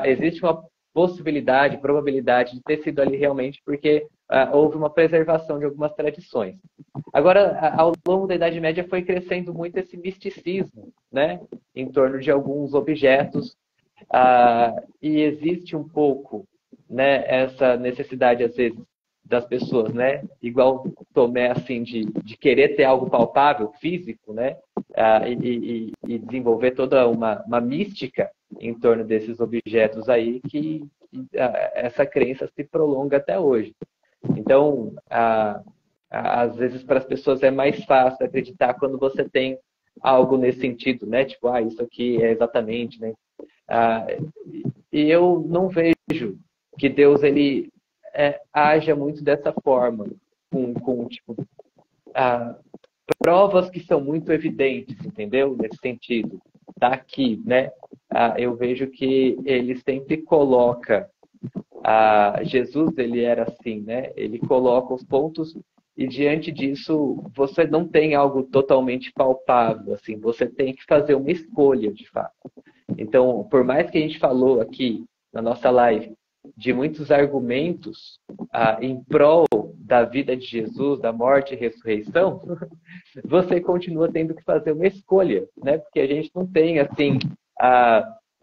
existe uma possibilidade, probabilidade de ter sido ali realmente porque houve uma preservação de algumas tradições. Agora, ao longo da Idade Média foi crescendo muito esse misticismo, né, em torno de alguns objetos, e existe um pouco, né, essa necessidade, às vezes, das pessoas, né, igual Tomé, assim, de querer ter algo palpável, físico, né, e desenvolver toda uma mística em torno desses objetos aí, que essa crença se prolonga até hoje. Então, às vezes para as pessoas é mais fácil acreditar quando você tem algo nesse sentido, né? Tipo, isso aqui é exatamente, né? E eu não vejo que Deus ele haja muito dessa forma, com tipo, provas que são muito evidentes, entendeu? Nesse sentido, tá aqui, né? Eu vejo que ele sempre coloca Jesus, ele era assim, né? Ele coloca os pontos e diante disso você não tem algo totalmente palpável, assim, você tem que fazer uma escolha, de fato. Então, por mais que a gente falou aqui na nossa live de muitos argumentos em prol da vida de Jesus, da morte e ressurreição, você continua tendo que fazer uma escolha, né? Porque a gente não tem, assim,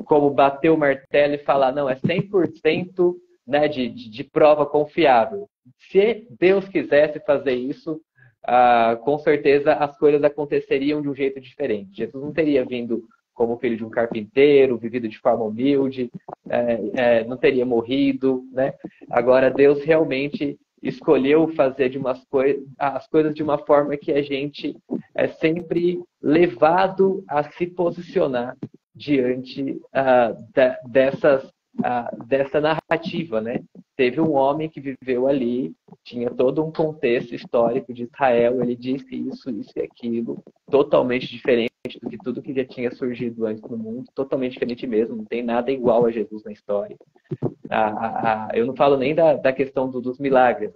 como bater o martelo e falar, não, é 100%, né, de prova confiável. Se Deus quisesse fazer isso, com certeza as coisas aconteceriam de um jeito diferente. Jesus não teria vindo como filho de um carpinteiro, vivido de forma humilde, não teria morrido, né? Agora, Deus realmente escolheu fazer as coisas de uma forma que a gente é sempre levado a se posicionar diante dessa narrativa, né? Teve um homem que viveu ali, tinha todo um contexto histórico de Israel, ele disse isso e aquilo, totalmente diferente do que tudo que já tinha surgido antes no mundo, totalmente diferente mesmo, não tem nada igual a Jesus na história. Eu não falo nem da questão dos milagres,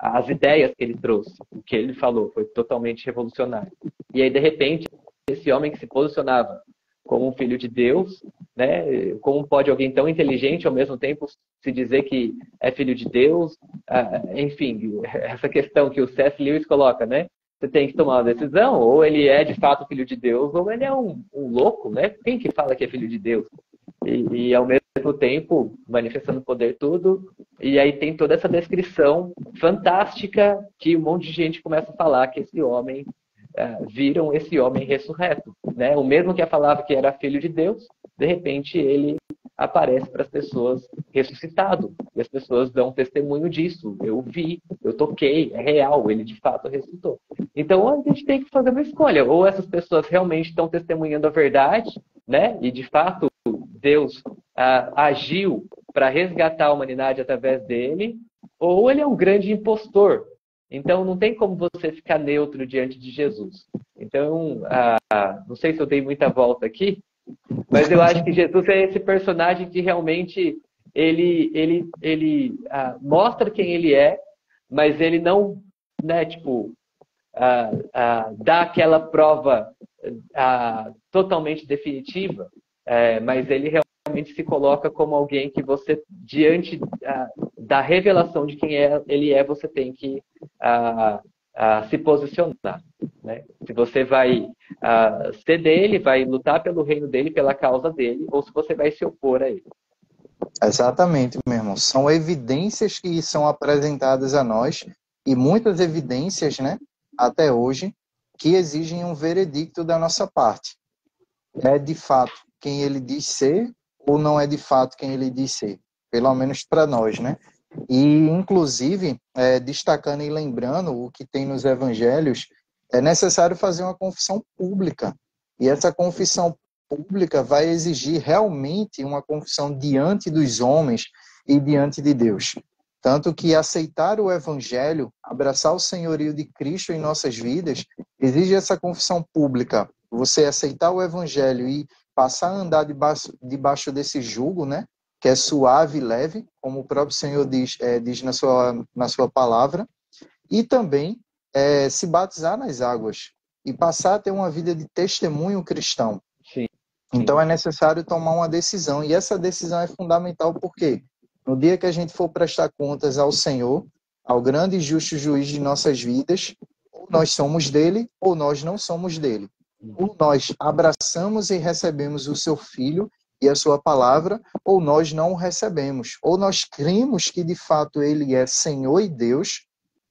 as ideias que ele trouxe, o que ele falou foi totalmente revolucionário. E aí, de repente, esse homem que se posicionava como um filho de Deus, né? Como pode alguém tão inteligente ao mesmo tempo se dizer que é filho de Deus? Enfim, essa questão que o C.S. Lewis coloca, né? Você tem que tomar uma decisão, ou ele é de fato filho de Deus, ou ele é um louco, né? Quem que fala que é filho de Deus? E ao mesmo tempo, manifestando poder tudo, e aí tem toda essa descrição fantástica que um monte de gente começa a falar que esse homem viram esse homem ressurreto, né? O mesmo que falava que era filho de Deus, de repente ele aparece para as pessoas ressuscitado, e as pessoas dão testemunho disso. Eu vi, eu toquei, é real, ele de fato ressuscitou. Então a gente tem que fazer uma escolha, ou essas pessoas realmente estão testemunhando a verdade, né? E de fato Deus agiu para resgatar a humanidade através dele, ou ele é um grande impostor. Então, não tem como você ficar neutro diante de Jesus. Então, não sei se eu dei muita volta aqui, mas eu acho que Jesus é esse personagem que realmente ele mostra quem ele é, mas ele não, né, tipo, dá aquela prova totalmente definitiva, mas ele realmente se coloca como alguém que você, diante da revelação de quem ele é, você tem que se posicionar. Né? Se você vai ser dele, vai lutar pelo reino dele, pela causa dele, ou se você vai se opor a ele. Exatamente, meu irmão. São evidências que são apresentadas a nós, e muitas evidências, né, até hoje, que exigem um veredicto da nossa parte. É de fato quem ele diz ser ou não é de fato quem ele diz ser? Pelo menos para nós, né? E, inclusive, destacando e lembrando o que tem nos evangelhos, é necessário fazer uma confissão pública. E essa confissão pública vai exigir realmente uma confissão diante dos homens e diante de Deus. Tanto que aceitar o evangelho, abraçar o senhorio de Cristo em nossas vidas, exige essa confissão pública. Você aceitar o evangelho e passar a andar debaixo desse jugo, né? Que é suave e leve, como o próprio Senhor diz na sua palavra, e também se batizar nas águas e passar a ter uma vida de testemunho cristão. Sim. Então é necessário tomar uma decisão, e essa decisão é fundamental porque no dia que a gente for prestar contas ao Senhor, ao grande e justo juiz de nossas vidas, ou nós somos dele ou nós não somos dele. Ou nós abraçamos e recebemos o seu Filho e a sua palavra, ou nós não o recebemos. Ou nós cremos que de fato ele é Senhor e Deus,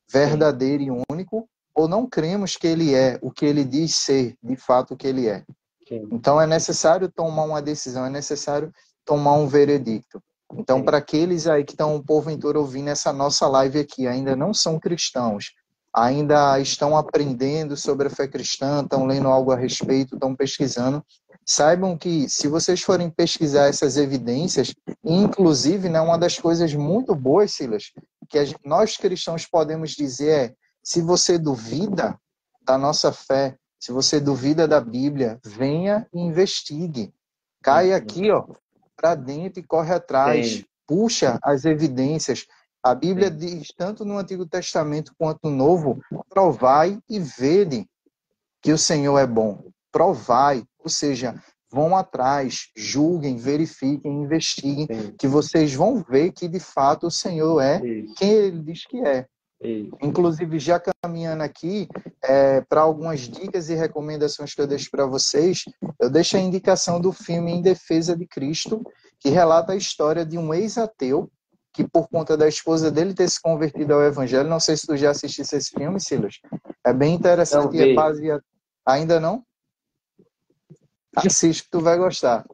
verdadeiro e único, ou não cremos que ele é o que ele diz ser, de fato o que ele é. Sim. Então é necessário tomar uma decisão, é necessário tomar um veredicto. Então, para aqueles aí que estão, porventura, ouvindo essa nossa live aqui, ainda não são cristãos, ainda estão aprendendo sobre a fé cristã, estão lendo algo a respeito, estão pesquisando, saibam que se vocês forem pesquisar essas evidências, inclusive, né, uma das coisas muito boas, Silas, que nós cristãos podemos dizer é, se você duvida da nossa fé, se você duvida da Bíblia, venha e investigue. Cai aqui, ó, para dentro e corre atrás. Sim. Puxa as evidências. A Bíblia diz, tanto no Antigo Testamento quanto no Novo, provai e vede que o Senhor é bom. Provai, ou seja, vão atrás, julguem, verifiquem, investiguem, que vocês vão ver que de fato o Senhor é quem ele diz que é. Inclusive, já caminhando aqui para algumas dicas e recomendações que eu deixo para vocês, eu deixo a indicação do filme Em Defesa de Cristo, que relata a história de um ex-ateu que, por conta da esposa dele ter se convertido ao Evangelho, não sei se tu já assististe esse filme, Silas, é bem interessante e é baseado... Ainda não? Assiste que tu vai gostar.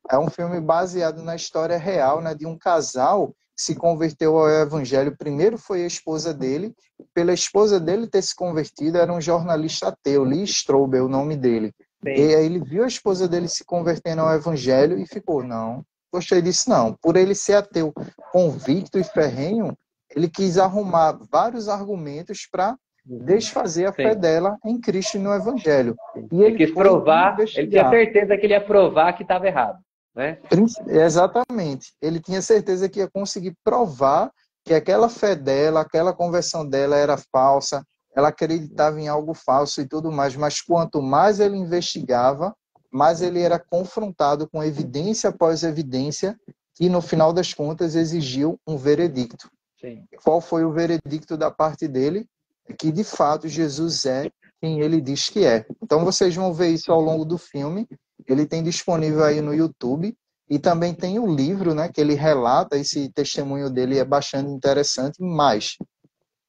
É um filme baseado na história real, né, de um casal que se converteu ao Evangelho. Primeiro foi a esposa dele. Pela esposa dele ter se convertido, era um jornalista ateu, Lee Strobel, o nome dele. Sim. E aí ele viu a esposa dele se convertendo ao Evangelho e ficou, não, gostei disso não. Por ele ser ateu convicto e ferrenho, ele quis arrumar vários argumentos para desfazer a fé dela em Cristo e no Evangelho. E ele quis provar, ele tinha certeza que ele ia provar que estava errado. Né? Exatamente. Ele tinha certeza que ia conseguir provar que aquela fé dela, aquela conversão dela era falsa, ela acreditava em algo falso e tudo mais, mas quanto mais ele investigava, mais ele era confrontado com evidência após evidência que, no final das contas, exigiu um veredicto. Sim. Qual foi o veredicto da parte dele? Que, de fato, Jesus é quem ele diz que é. Então, vocês vão ver isso ao longo do filme. Ele tem disponível aí no YouTube. E também tem o livro, né, que ele relata esse testemunho dele, é bastante interessante, mas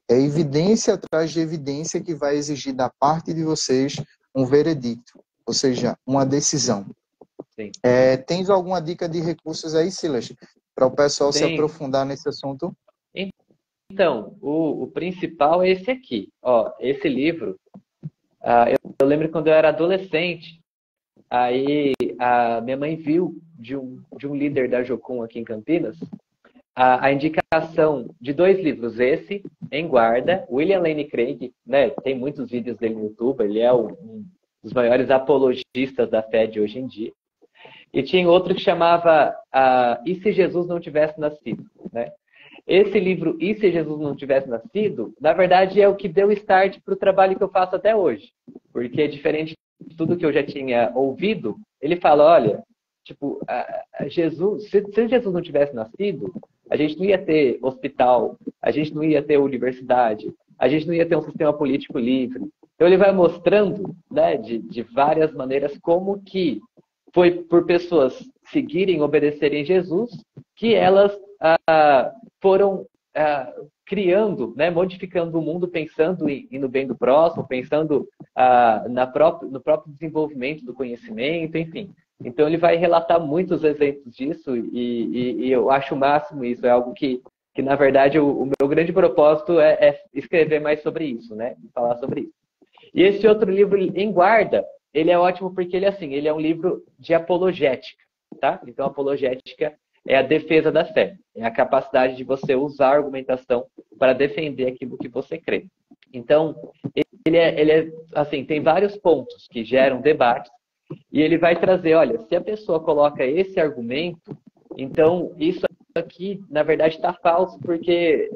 é evidência atrás de evidência que vai exigir da parte de vocês um veredicto, ou seja, uma decisão. Sim. Tens alguma dica de recursos aí, Silas, para o pessoal se aprofundar nesse assunto? Então, o principal é esse aqui. Ó, esse livro, eu lembro quando eu era adolescente, aí a minha mãe viu de um líder da Jocum aqui em Campinas, a indicação de 2 livros. Esse, Em Guarda, William Lane Craig, né? Tem muitos vídeos dele no YouTube, ele é um dos maiores apologistas da fé de hoje em dia. E tinha outro que chamava E se Jesus não tivesse nascido? Né? Esse livro, E se Jesus não tivesse nascido, na verdade é o que deu start para o trabalho que eu faço até hoje. Porque diferente de tudo que eu já tinha ouvido, ele fala, olha, tipo, Jesus, se Jesus não tivesse nascido, a gente não ia ter hospital, a gente não ia ter universidade, a gente não ia ter um sistema político livre. Então ele vai mostrando, né, de várias maneiras como que foi por pessoas seguirem, obedecerem Jesus, que elas foram criando, né, modificando o mundo, pensando no bem do próximo, pensando no próprio desenvolvimento do conhecimento, enfim. Então ele vai relatar muitos exemplos disso e eu acho o máximo isso. É algo que na verdade, o meu grande propósito é escrever mais sobre isso, né? Falar sobre isso. E esse outro livro, Em Guarda, ele é ótimo porque ele é um livro de apologética, tá? Então, apologética é a defesa da fé. É a capacidade de você usar a argumentação para defender aquilo que você crê. Então, assim, tem vários pontos que geram debates e ele vai trazer, olha, se a pessoa coloca esse argumento, então isso aqui, na verdade, está falso, porque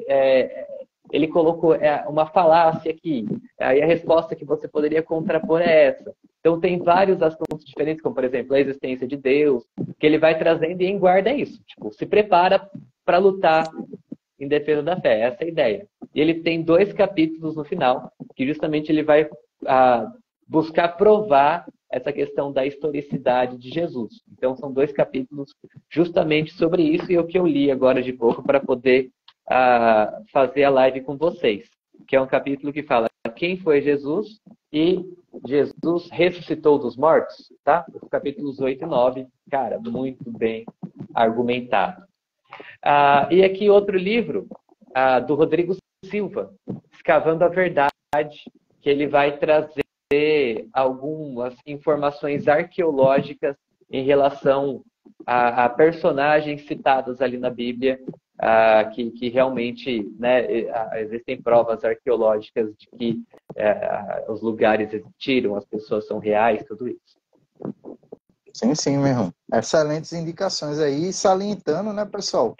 ele colocou uma falácia aqui. Aí a resposta que você poderia contrapor é essa. Então tem vários assuntos diferentes, como, por exemplo, a existência de Deus, que ele vai trazendo e Em Guarda é isso. Tipo, se prepara para lutar em defesa da fé. Essa é a ideia. E ele tem 2 capítulos no final, que justamente ele vai buscar provar essa questão da historicidade de Jesus. Então, são 2 capítulos justamente sobre isso, e é o que eu li agora de pouco para poder fazer a live com vocês. Que é um capítulo que fala quem foi Jesus e Jesus ressuscitou dos mortos, tá? Os capítulos 8 e 9, cara, muito bem argumentado. E aqui outro livro, do Rodrigo Silva, Escavando a Verdade, que ele vai trazer algumas informações arqueológicas em relação a personagens citados ali na Bíblia, que realmente, né, existem provas arqueológicas de que os lugares existiram, as pessoas são reais, tudo isso. Sim, sim, meu irmão. Excelentes indicações aí, salientando, né, pessoal?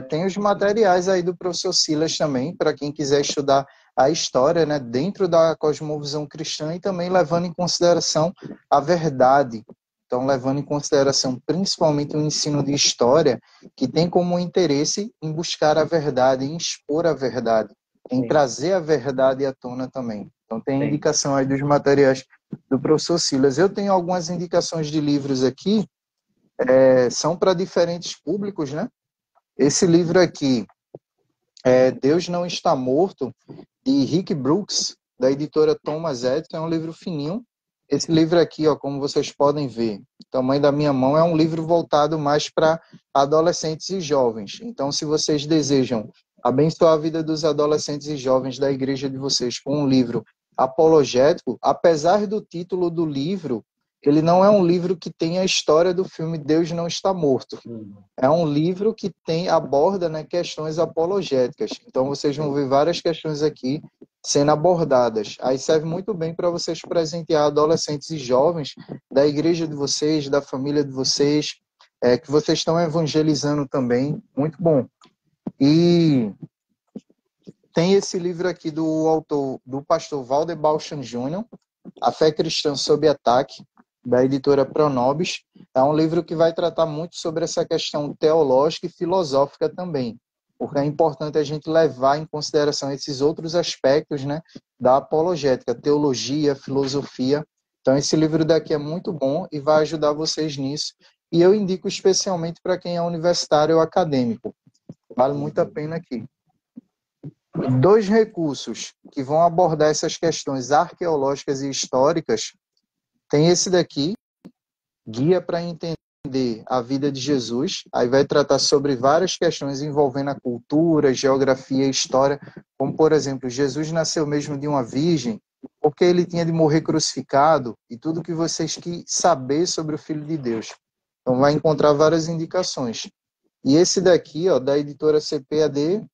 Tem os materiais aí do professor Silas também, para quem quiser estudar a história, né, dentro da cosmovisão cristã e também levando em consideração a verdade. Então, levando em consideração principalmente o ensino de história, que tem como interesse em buscar a verdade, em expor a verdade, em trazer a verdade à tona também. Então, tem indicação aí dos materiais do professor Silas. Eu tenho algumas indicações de livros aqui, são para diferentes públicos, né? Esse livro aqui, Deus Não Está Morto, de Rick Brooks, da editora Thomas Edison, é um livro fininho. Esse livro aqui, ó, como vocês podem ver, o tamanho da minha mão, é um livro voltado mais para adolescentes e jovens. Então, se vocês desejam abençoar a vida dos adolescentes e jovens da igreja de vocês com um livro apologético, apesar do título do livro, ele não é um livro que tem a história do filme Deus Não Está Morto. É um livro que aborda, né, questões apologéticas. Então, vocês vão ver várias questões aqui sendo abordadas. Aí serve muito bem para vocês presentear adolescentes e jovens da igreja de vocês, da família de vocês, que vocês estão evangelizando também. Muito bom. E tem esse livro aqui do autor, do pastor Walter Balchan Jr., A Fé Cristã Sob Ataque, da editora Pronobis. É um livro que vai tratar muito sobre essa questão teológica e filosófica também, porque é importante a gente levar em consideração esses outros aspectos, né, da apologética, teologia, filosofia. Então, esse livro daqui é muito bom e vai ajudar vocês nisso. E eu indico especialmente para quem é universitário ou acadêmico. Vale muito a pena aqui. 2 recursos que vão abordar essas questões arqueológicas e históricas. Tem esse daqui, Guia para Entender a Vida de Jesus. Aí vai tratar sobre várias questões envolvendo a cultura, geografia e história, como, por exemplo, Jesus nasceu mesmo de uma virgem, porque ele tinha de morrer crucificado, e tudo que vocês que saber sobre o Filho de Deus. Então vai encontrar várias indicações. E esse daqui, ó, da editora CPAD,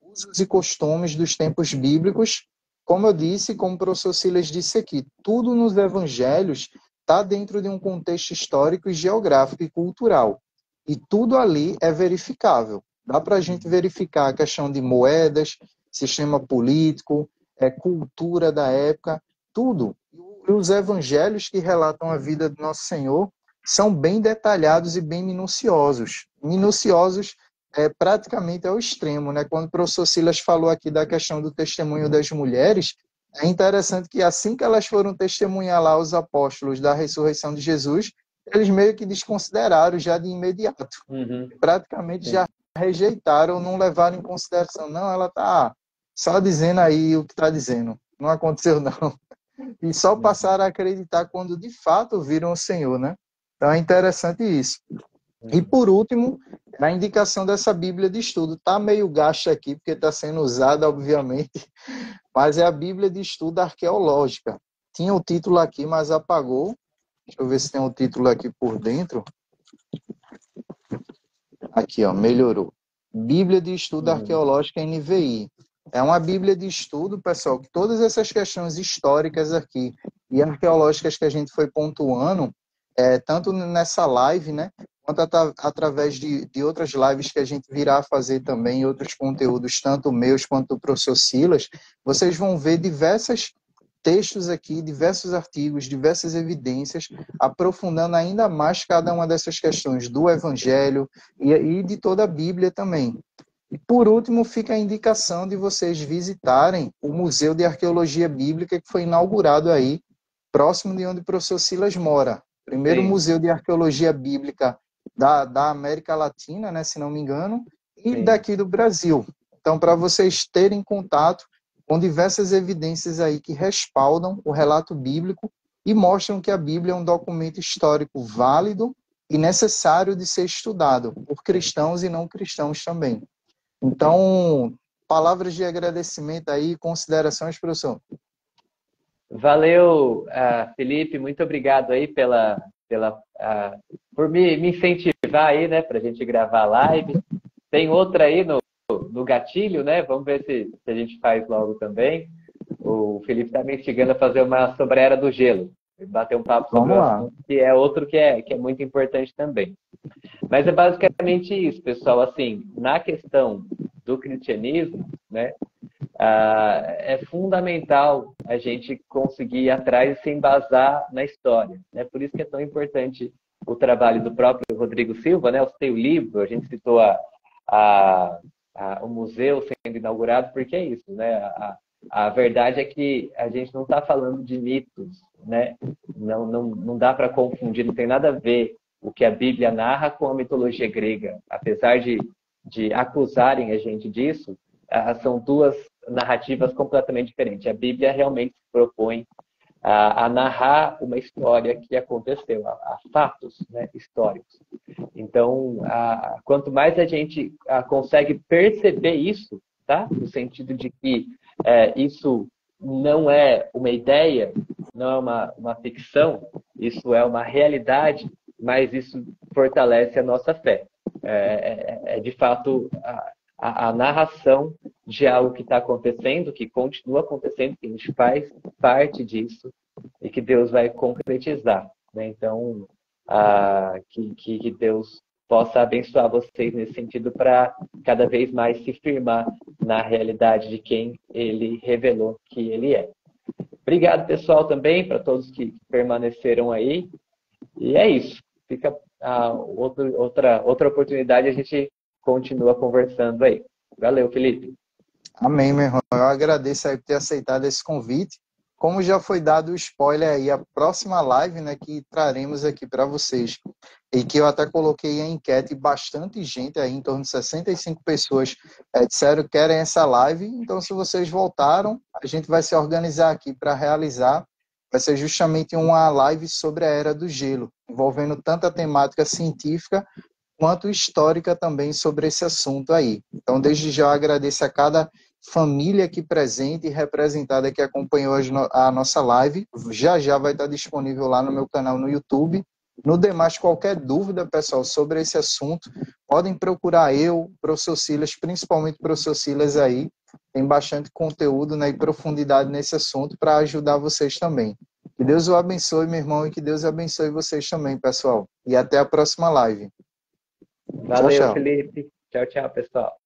Usos e Costumes dos Tempos Bíblicos. Como eu disse, como o professor Silas disse aqui, tudo nos evangelhos está dentro de um contexto histórico, geográfico e cultural. E tudo ali é verificável. Dá para a gente verificar a questão de moedas, sistema político, cultura da época, tudo. E os evangelhos que relatam a vida do nosso Senhor são bem detalhados e bem minuciosos. Minuciosos praticamente ao extremo, né? Quando o professor Silas falou aqui da questão do testemunho das mulheres, é interessante que assim que elas foram testemunhar lá os apóstolos da ressurreição de Jesus, eles meio que desconsideraram já de imediato. Praticamente Sim. já rejeitaram, não levaram em consideração. Não, ela está só dizendo aí o que está dizendo. Não aconteceu, não. E só passaram a acreditar quando de fato viram o Senhor, né? Então é interessante isso. E por último, a indicação dessa Bíblia de Estudo. Está meio gasta aqui, porque está sendo usada, obviamente, mas é a Bíblia de Estudo Arqueológica. Tinha o título aqui, mas apagou. Deixa eu ver se tem um título aqui por dentro. Aqui, ó, melhorou. Bíblia de Estudo Arqueológica NVI. É uma Bíblia de estudo, pessoal, que todas essas questões históricas aqui e arqueológicas que a gente foi pontuando, tanto nessa live, né, quanto através de outras lives que a gente virá a fazer também, outros conteúdos, tanto meus quanto do professor Silas, vocês vão ver diversos textos aqui, diversos artigos, diversas evidências, aprofundando ainda mais cada uma dessas questões do Evangelho e de toda a Bíblia também. E, por último, fica a indicação de vocês visitarem o Museu de Arqueologia Bíblica, que foi inaugurado aí, próximo de onde o professor Silas mora. Primeiro Sim. Museu de Arqueologia Bíblica da América Latina, né, se não me engano, e Sim. daqui do Brasil. Então, para vocês terem contato com diversas evidências aí que respaldam o relato bíblico e mostram que a Bíblia é um documento histórico válido e necessário de ser estudado por cristãos e não cristãos também. Então, palavras de agradecimento aí, considerações, professor. Valeu, Felipe, muito obrigado aí por me incentivar aí, né, para a gente gravar a live. Tem outra aí no gatilho, né? Vamos ver se a gente faz logo também. O Felipe está me instigando a fazer uma sobre a Era do Gelo. Bater um papo sobre o assunto, que é outro que é muito importante também. Mas é basicamente isso, pessoal. Assim, na questão do cristianismo, né? É fundamental a gente conseguir ir atrás e se embasar na história. Né? Por isso que é tão importante o trabalho do próprio Rodrigo Silva, né? Eu citei o livro, a gente citou o museu sendo inaugurado, porque é isso, né? A verdade é que a gente não está falando de mitos, né? Não dá para confundir, não tem nada a ver o que a Bíblia narra com a mitologia grega. Apesar de acusarem a gente disso, são duas narrativas completamente diferentes. A Bíblia realmente se propõe a narrar uma história que aconteceu, a fatos, né, históricos. Então, quanto mais a gente consegue perceber isso, tá? No sentido de que isso não é uma ideia, não é uma ficção, isso é uma realidade, mas isso fortalece a nossa fé. De fato a narração de algo que está acontecendo, que continua acontecendo, que a gente faz parte disso e que Deus vai concretizar. Né? Então, que Deus possa abençoar vocês nesse sentido para cada vez mais se firmar na realidade de quem Ele revelou que Ele é. Obrigado, pessoal, também, para todos que permaneceram aí. E é isso. Fica outra oportunidade, a gente continua conversando aí. Valeu, Felipe. Amém, meu irmão. Eu agradeço aí por ter aceitado esse convite. Como já foi dado o spoiler aí, a próxima live, né, que traremos aqui para vocês, e que eu até coloquei em enquete, bastante gente aí, em torno de 65 pessoas disseram que querem essa live. Então, se vocês voltaram, a gente vai se organizar aqui para realizar. Vai ser justamente uma live sobre a Era do Gelo, envolvendo tanto a temática científica quanto histórica também sobre esse assunto aí. Então, desde já, eu agradeço a cada família aqui presente e representada que acompanhou a nossa live. Já vai estar disponível lá no meu canal no YouTube No demais, qualquer dúvida, pessoal, sobre esse assunto, podem procurar eu, professor Silas, principalmente o professor Silas aí, tem bastante conteúdo, né, e profundidade nesse assunto para ajudar vocês também. Que Deus o abençoe, meu irmão, e que Deus abençoe vocês também, pessoal. E até a próxima live. Tchau, Valeu, tchau. Felipe. Tchau, tchau, pessoal.